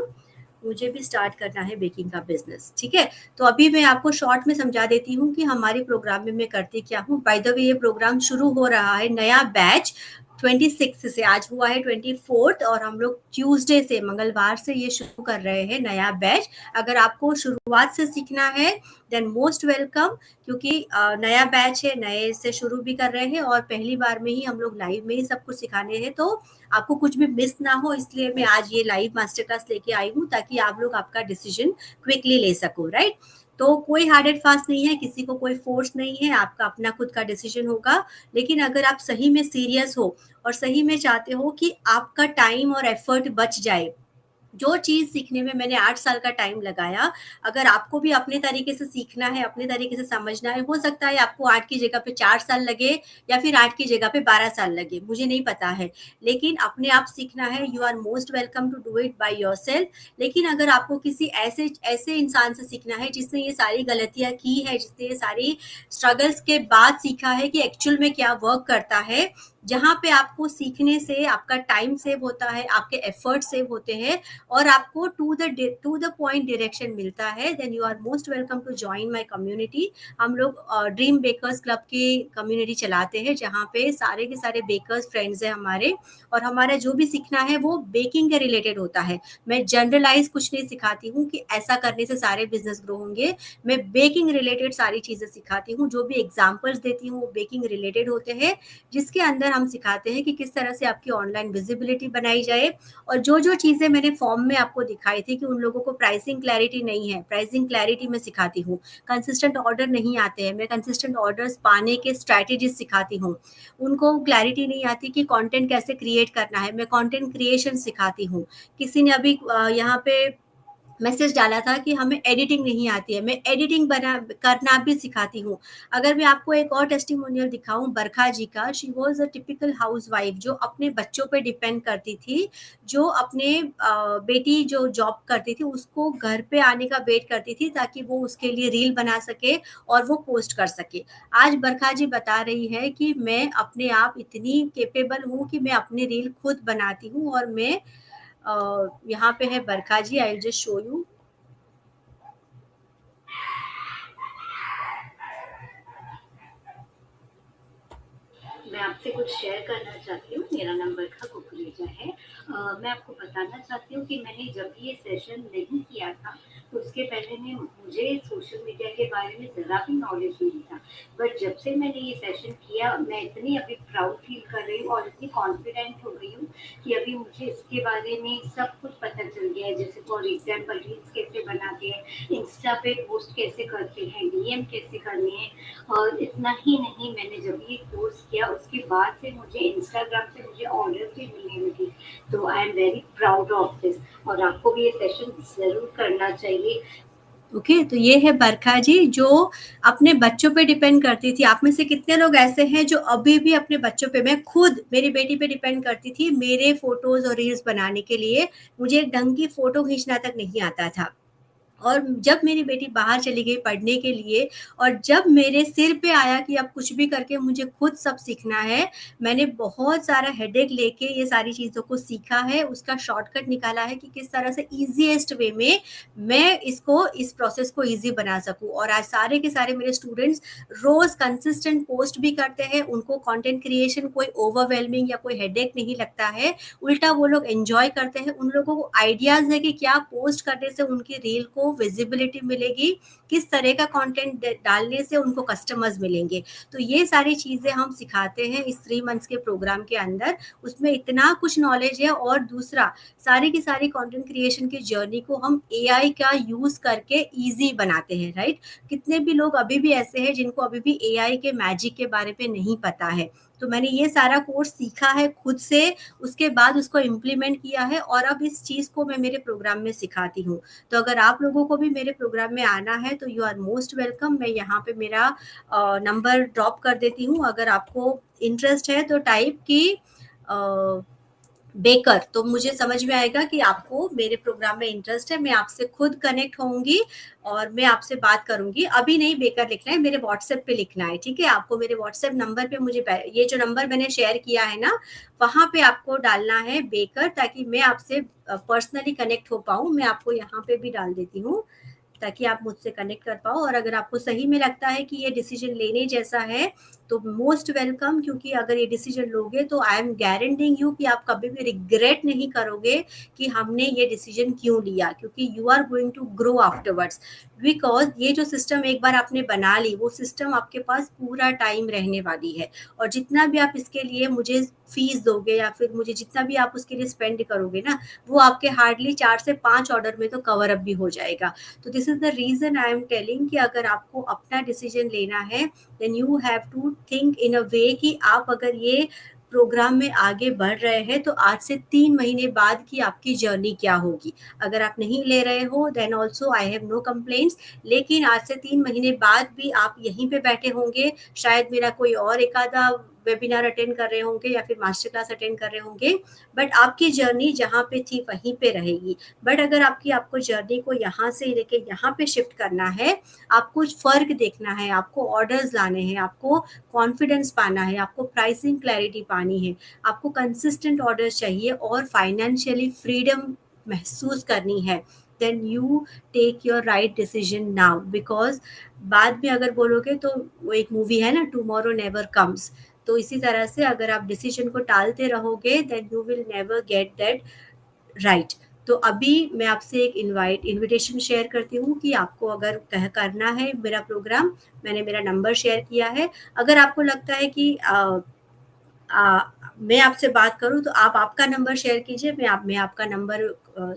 मुझे भी स्टार्ट करना है बेकिंग का बिजनेस. ठीक है, तो अभी मैं आपको शॉर्ट में समझा देती हूँ कि हमारे प्रोग्राम में मैं करती क्या हूँ. बाय द वे, ये प्रोग्राम शुरू हो रहा है, नया बैच 26 से, आज हुआ है 24th, और हम लोग ट्यूसडे से, मंगलवार से ये शुरू कर रहे हैं नया बैच. अगर आपको शुरुआत से सीखना है देन मोस्ट वेलकम, क्योंकि नया बैच है, नए से शुरू भी कर रहे हैं और पहली बार में ही हम लोग लाइव में ही सब कुछ सिखाने हैं, तो आपको कुछ भी मिस ना हो, इसलिए मैं आज ये लाइव मास्टर क्लास लेके आई हूँ, ताकि आप लोग आपका डिसीजन क्विकली ले सको. राइट, तो कोई हार्ड एंड फास्ट नहीं है, किसी को कोई फोर्स नहीं है, आपका अपना खुद का डिसीजन होगा. लेकिन अगर आप सही में सीरियस हो और सही में चाहते हो कि आपका टाइम और एफर्ट बच जाए, जो चीज़ सीखने में मैंने 8 साल का टाइम लगाया, अगर आपको भी अपने तरीके से सीखना है, अपने तरीके से समझना है, हो सकता है आपको 8 की जगह पे 4 साल लगे या फिर 8 की जगह पे 12 साल लगे, मुझे नहीं पता है. लेकिन अपने आप सीखना है, you are most welcome to do it by yourself. लेकिन अगर आपको किसी ऐसे इंसान से सीखना है जिसने ये सारी गलतियाँ की है, जिसने ये सारी स्ट्रगल्स के बाद सीखा है कि एक्चुअल में क्या वर्क करता है, जहाँ पे आपको सीखने से आपका टाइम सेव होता है, आपके एफर्ट सेव होते हैं और आपको टू द पॉइंट डायरेक्शन मिलता है, then you are most welcome to join my community. हम लोग ड्रीम बेकर्स क्लब की कम्युनिटी चलाते हैं, जहाँ पे सारे के सारे बेकर्स फ्रेंड्स हैं हमारे, और हमारा जो भी सीखना है वो बेकिंग के रिलेटेड होता है. मैं जनरलाइज कुछ नहीं सिखाती हूँ कि ऐसा करने से सारे बिजनेस ग्रो होंगे. मैं बेकिंग रिलेटेड सारी चीज़ें सिखाती हूँ, जो भी एग्जाम्पल्स देती हूँ वो बेकिंग रिलेटेड होते हैं, जिसके अंदर हम सिखाते हैं कि किस तरह से आपकी ऑनलाइन विजिबिलिटी बनाई जाए. और जो चीज़ें मैंने फॉर्म में आपको दिखाई थी कि उन लोगों को प्राइसिंग क्लैरिटी नहीं है, प्राइसिंग क्लैरिटी मैं सिखाती हूँ. कंसिस्टेंट ऑर्डर नहीं आते हैं, मैं कंसिस्टेंट ऑर्डर्स पाने के स्ट्रैटेजीज सिखाती हूँ. उनको क्लैरिटी नहीं आती कि कंटेंट कैसे क्रिएट करना है, मैं कंटेंट क्रिएशन सिखाती हूँ. किसी ने अभी यहाँ पे मैसेज डाला था कि हमें एडिटिंग नहीं आती है, मैं एडिटिंग करना भी सिखाती हूँ. अगर मैं आपको एक और टेस्टिमोनियल दिखाऊं बरखा जी का, she was a typical house wife जो अपने बच्चों पे डिपेंड करती थी, जो अपने बेटी जो जॉब करती थी उसको घर पे आने का वेट करती थी ताकि वो उसके लिए रील बना सके और वो पोस्ट कर सके. आज बरखा जी बता रही है कि मैं अपने आप इतनी केपेबल हूँ कि मैं अपनी रील खुद बनाती हूँ. और मैं यहाँ पे है Barkha ji, I will just show you. मैं आपसे कुछ शेयर करना चाहती हूँ. मेरा नाम बरखा कुकरेजा है. मैं आपको बताना चाहती हूँ कि मैंने जब ये सेशन नहीं किया था तो उसके पहले में मुझे सोशल मीडिया के बारे में ज़रा भी नॉलेज नहीं था. बट जब से मैंने ये सेशन किया, मैं इतनी अभी प्राउड फील कर रही हूँ और इतनी कॉन्फिडेंट हो गई हूँ कि अभी मुझे इसके बारे में सब कुछ पता चल गया है. जैसे फॉर एग्जाम्पल रील्स कैसे बनाते हैं, इंस्टा पे पोस्ट कैसे करते हैं, डीएम कैसे करने हैं. और इतना ही नहीं, मैंने जब ये कोर्स किया उसके बाद से मुझे इंस्टाग्राम से मुझे ऑर्डर्स भी मिलने लगी. तो I am very proud of this, और आपको भी ये सेशन ज़रूर करना चाहिए. ओके, तो ये है बरखा जी जो अपने बच्चों पे डिपेंड करती थी. आप में से कितने लोग ऐसे हैं जो अभी भी अपने बच्चों पे, मैं खुद मेरी बेटी पे डिपेंड करती थी मेरे फोटोज और रील्स बनाने के लिए. मुझे एक ढंग की फोटो खींचना तक नहीं आता था. और जब मेरी बेटी बाहर चली गई पढ़ने के लिए और जब मेरे सिर पे आया कि अब कुछ भी करके मुझे खुद सब सीखना है, मैंने बहुत सारा हेडेक लेके ये सारी चीज़ों को सीखा है, उसका शॉर्टकट निकाला है कि किस तरह से ईज़ीएस्ट वे में मैं इस प्रोसेस को ईज़ी बना सकूँ। और आज सारे के सारे मेरे स्टूडेंट्स रोज़ कंसिस्टेंट पोस्ट भी करते हैं, उनको कंटेंट क्रिएशन कोई ओवरवेलमिंग या कोई हेडेक नहीं लगता है, उल्टा वो लोग एन्जॉय करते हैं। उन लोगों को आइडियाज़ है कि क्या पोस्ट करने से उनकी रील को विजिबिलिटी मिलेगी, किस तरह का कंटेंट डालने से उनको कस्टमर्स मिलेंगे। तो ये सारी चीज़ें हम सिखाते हैं इस 3 मंथ्स के प्रोग्राम के अंदर। उसमें इतना कुछ नॉलेज है। और दूसरा, सारी की सारी कंटेंट क्रिएशन की जर्नी को हम एआई का यूज़ करके ईज़ी बनाते हैं, राइट? कितने भी लोग अभी भी ऐसे हैं जिनको अभी भी एआई के मैजिक के बारे में नहीं पता है। तो मैंने ये सारा कोर्स सीखा है खुद से, उसके बाद उसको इम्प्लीमेंट किया है और अब इस चीज़ को मैं मेरे प्रोग्राम में सिखाती हूँ। तो अगर आप लोगों को भी मेरे प्रोग्राम में आना है तो यू आर मोस्ट वेलकम। मैं यहाँ पे मेरा नंबर ड्रॉप कर देती हूँ। अगर आपको इंटरेस्ट है तो टाइप की बेकर, तो मुझे समझ में आएगा कि आपको मेरे प्रोग्राम में इंटरेस्ट है। मैं आपसे खुद कनेक्ट होंगी और मैं आपसे बात करूँगी। अभी नहीं बेकर लिखना है, मेरे व्हाट्सएप पे लिखना है, ठीक है? आपको मेरे व्हाट्सएप नंबर पे मुझे ये जो नंबर मैंने शेयर किया है ना, वहाँ पे आपको डालना है बेकर, ताकि मैं आपसे पर्सनली कनेक्ट हो पाऊँ। मैं आपको यहाँ पे भी डाल देती हूँ ताकि आप मुझसे कनेक्ट कर पाओ। और अगर आपको सही में लगता है कि ये डिसीजन लेने जैसा है तो मोस्ट वेलकम, क्योंकि अगर ये डिसीजन लोगे तो आई एम गारंटिंग यू कि आप कभी भी रिग्रेट नहीं करोगे कि हमने ये डिसीजन क्यों लिया, क्योंकि you are going to grow afterwards. Because ये जो सिस्टम एक बार आपने बना ली, वो सिस्टम आपके पास पूरा टाइम रहने वाली है। और जितना भी आप इसके लिए मुझे फीस दोगे या फिर मुझे जितना भी आप उसके लिए स्पेंड करोगे ना, वो आपके हार्डली 4 से 5 ऑर्डर में तो कवर अप भी हो जाएगा। तो this is the reason I am telling कि अगर आपको अपना डिसीजन लेना है then you have to think in a way कि आप अगर ये प्रोग्राम में आगे बढ़ रहे हैं तो आज से 3 महीने बाद की आपकी जर्नी क्या होगी। अगर आप नहीं ले रहे हो then also I have no complaints, लेकिन आज से 3 महीने बाद भी आप यहीं पे बैठे होंगे, शायद मेरा कोई और एक आधा वेबिनार अटेंड कर रहे होंगे या फिर मास्टर क्लास अटेंड कर रहे होंगे, बट आपकी जर्नी जहाँ पे थी वहीं पे रहेगी। बट अगर आपको जर्नी को यहाँ से लेके यहाँ पे शिफ्ट करना है, आपको फ़र्क देखना है, आपको ऑर्डर्स लाने हैं, आपको कॉन्फिडेंस पाना है, आपको प्राइसिंग क्लैरिटी पानी है, आपको कंसिस्टेंट ऑर्डर्स चाहिए और फाइनेंशियली फ्रीडम महसूस करनी है, then you take your right decision now. Because बाद में अगर बोलोगे तो वो एक मूवी है ना, टुमारो नेवर कम्स। तो इसी तरह से अगर आप डिसीजन को टालते रहोगे then you will never get that right. तो अभी मैं आपसे एक इनविटेशन शेयर करती हूँ कि आपको अगर करना है मेरा प्रोग्राम, मैंने मेरा नंबर शेयर किया है। अगर आपको लगता है कि मैं आपसे बात करूँ तो आप आपका नंबर शेयर कीजिए, मैं आपका नंबर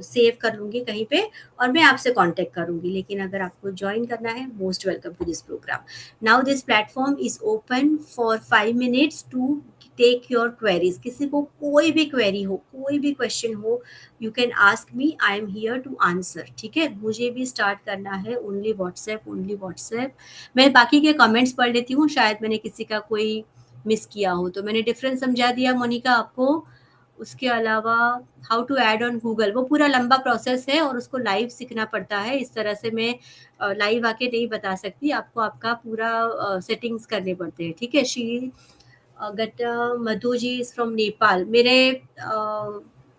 सेव कर लूँगी कहीं पे और मैं आपसे कांटेक्ट करूँगी। लेकिन अगर आपको ज्वाइन करना है, most welcome to this program. Now this platform is open for 5 minutes to take your queries. किसी को कोई भी क्वेरी हो, कोई भी क्वेश्चन हो, you can ask me, I am here to answer, ठीक है? मुझे भी स्टार्ट करना है ओनली व्हाट्सएप। मैं बाकी के कमेंट्स पढ़ लेती हूँ, शायद मैंने किसी का कोई मिस किया हो तो। मैंने डिफरेंस समझा दिया मोनिका आपको। उसके अलावा how to add on Google, वो पूरा लंबा प्रोसेस है और उसको लाइव सीखना पड़ता है। इस तरह से मैं लाइव आके नहीं बता सकती आपको, आपका पूरा सेटिंग्स करने पड़ते हैं, ठीक है? श्री गट्टा मधु जी इज फ्रॉम नेपाल। मेरे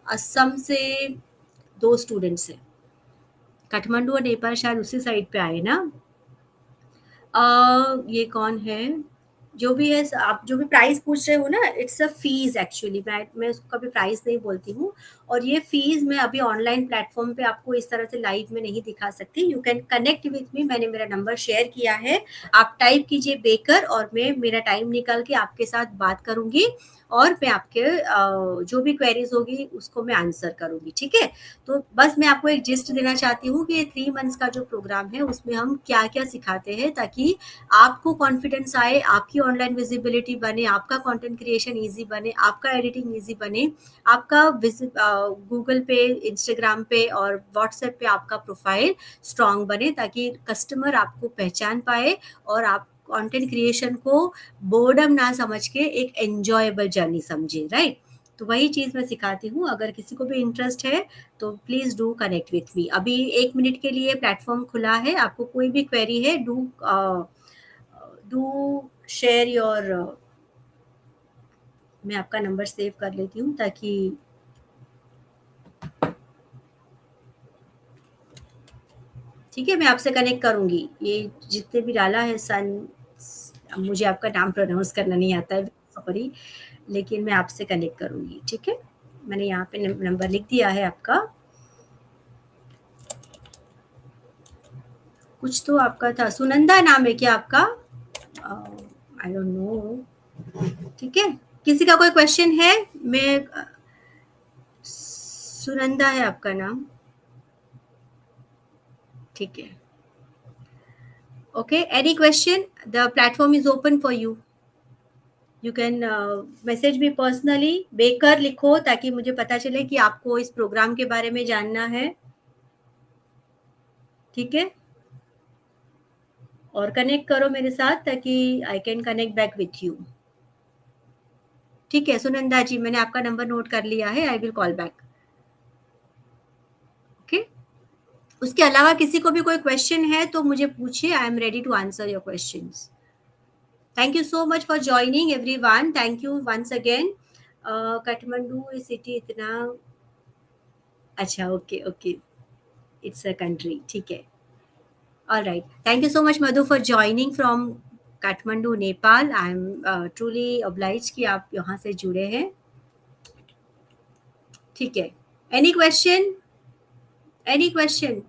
असम से 2 स्टूडेंट्स हैं। काठमांडू और नेपाल शायद उसी साइड पे आए ना। ये कौन है? जो भी है, आप जो भी प्राइस पूछ रहे हो ना, इट्स अ फीस एक्चुअली। मैं उसको कभी प्राइस नहीं बोलती हूँ। और ये फीस मैं अभी ऑनलाइन प्लेटफॉर्म पे आपको इस तरह से लाइव में नहीं दिखा सकती। You can connect with me, मैंने मेरा नंबर शेयर किया है। आप टाइप कीजिए बेकर और मैं मेरा टाइम निकाल के आपके साथ बात करूँगी और मैं आपके जो भी क्वेरीज होगी उसको मैं आंसर करूँगी, ठीक है? तो बस मैं आपको एक जिस्ट देना चाहती हूँ कि 3 मंथ्स का जो प्रोग्राम है उसमें हम क्या क्या सिखाते हैं, ताकि आपको कॉन्फिडेंस आए, आपकी ऑनलाइन विजिबिलिटी बने, आपका कंटेंट क्रिएशन इजी बने, आपका एडिटिंग इजी बने, आपका गूगल पे, इंस्टाग्राम पे और व्हाट्सएप पे आपका प्रोफाइल स्ट्रांग बने, ताकि कस्टमर आपको पहचान पाए और आप कंटेंट क्रिएशन को बोर्डम ना समझ के एक एन्जॉयबल जर्नी समझे, राइट? तो वही चीज़ मैं सिखाती हूँ। अगर किसी को भी इंटरेस्ट है तो please do connect with me. अभी 1 मिनट के लिए प्लेटफॉर्म खुला है, आपको कोई भी क्वेरी है डू शेयर योर। मैं आपका नंबर सेव कर लेती हूँ ताकि ठीक है, मैं आपसे कनेक्ट करूँगी। ये जितने भी डाला है मुझे आपका नाम प्रोनाउंस करना नहीं आता है, सॉरी, लेकिन मैं आपसे कनेक्ट करूँगी, ठीक है? मैंने यहाँ पे नंबर लिख दिया है आपका। कुछ तो आपका था, सुनंदा नाम है क्या आपका? I don't know. ठीक है, किसी का कोई क्वेश्चन है? मैं सुनंदा है आपका नाम, ठीक है। Okay, any question? The platform is open for you. You can message me personally. Baker लिखो ताकि मुझे पता चले कि आपको इस प्रोग्राम के बारे में जानना है, ठीक है? और कनेक्ट करो मेरे साथ ताकि I can connect back with you. ठीक है सुनंदा जी, मैंने आपका नंबर नोट कर लिया है। I will call back. Okay, उसके अलावा किसी को भी कोई क्वेश्चन है तो मुझे पूछिए। I am ready to answer your questions. Thank you so much for joining everyone. Thank you once again. Kathmandu city इतना अच्छा, okay okay, it's a country, ठीक है। All right. Thank you so much, Madhu, for joining from Kathmandu, Nepal. I'm truly obliged कि आप यहाँ से जुड़े हैं। ठीक है। Any question? Any question?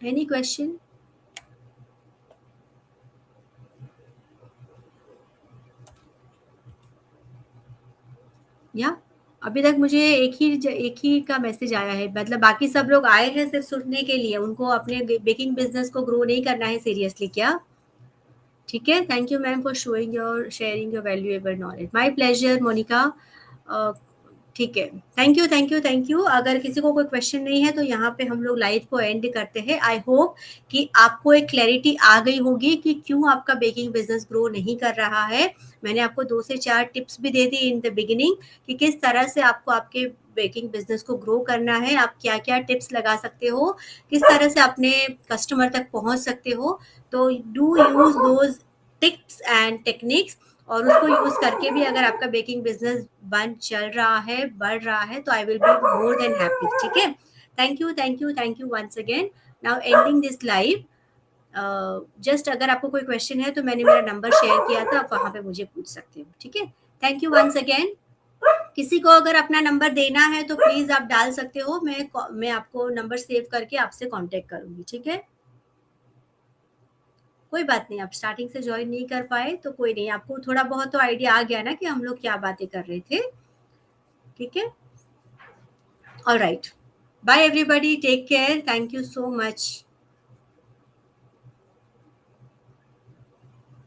Any question? या अभी तक मुझे एक ही का मैसेज आया है, मतलब बाकी सब लोग आए हैं सिर्फ सुनने के लिए, उनको अपने बेकिंग बिजनेस को ग्रो नहीं करना है सीरियसली क्या? ठीक है, thank you ma'am for showing your sharing your valuable knowledge. My pleasure Monica. ठीक है, thank you thank you thank you. अगर किसी को कोई क्वेश्चन नहीं है तो यहाँ पे हम लोग लाइव को एंड करते हैं। आई होप कि आपको एक क्लैरिटी आ गई होगी कि क्यों आपका बेकिंग बिजनेस ग्रो नहीं कर रहा है। मैंने आपको 2 से 4 टिप्स भी दे दी इन द बिगिनिंग कि किस तरह से आपको आपके बेकिंग बिजनेस को ग्रो करना है, आप क्या क्या टिप्स लगा सकते हो, किस तरह से अपने कस्टमर तक पहुँच सकते हो। तो do use those tips and techniques, और उसको यूज करके भी अगर आपका बेकिंग बिजनेस चल रहा है, बढ़ रहा है, तो I will be more than happy. ठीक है, thank you thank you thank you once again. Now ending this live. Just अगर आपको कोई क्वेश्चन है तो मैंने मेरा नंबर शेयर किया था, आप वहाँ पे मुझे पूछ सकते हो। ठीक है, थैंक यू वंस अगेन। किसी को अगर अपना नंबर देना है तो प्लीज आप डाल सकते हो। मैं आपको नंबर सेव करके आपसे कांटेक्ट करूंगी। ठीक है, कोई बात नहीं, आप स्टार्टिंग से ज्वाइन नहीं कर पाए तो कोई नहीं, आपको थोड़ा बहुत तो आइडिया आ गया ना कि हम लोग क्या बातें कर रहे थे। ठीक है, all right, bye everybody, take care, thank you so much.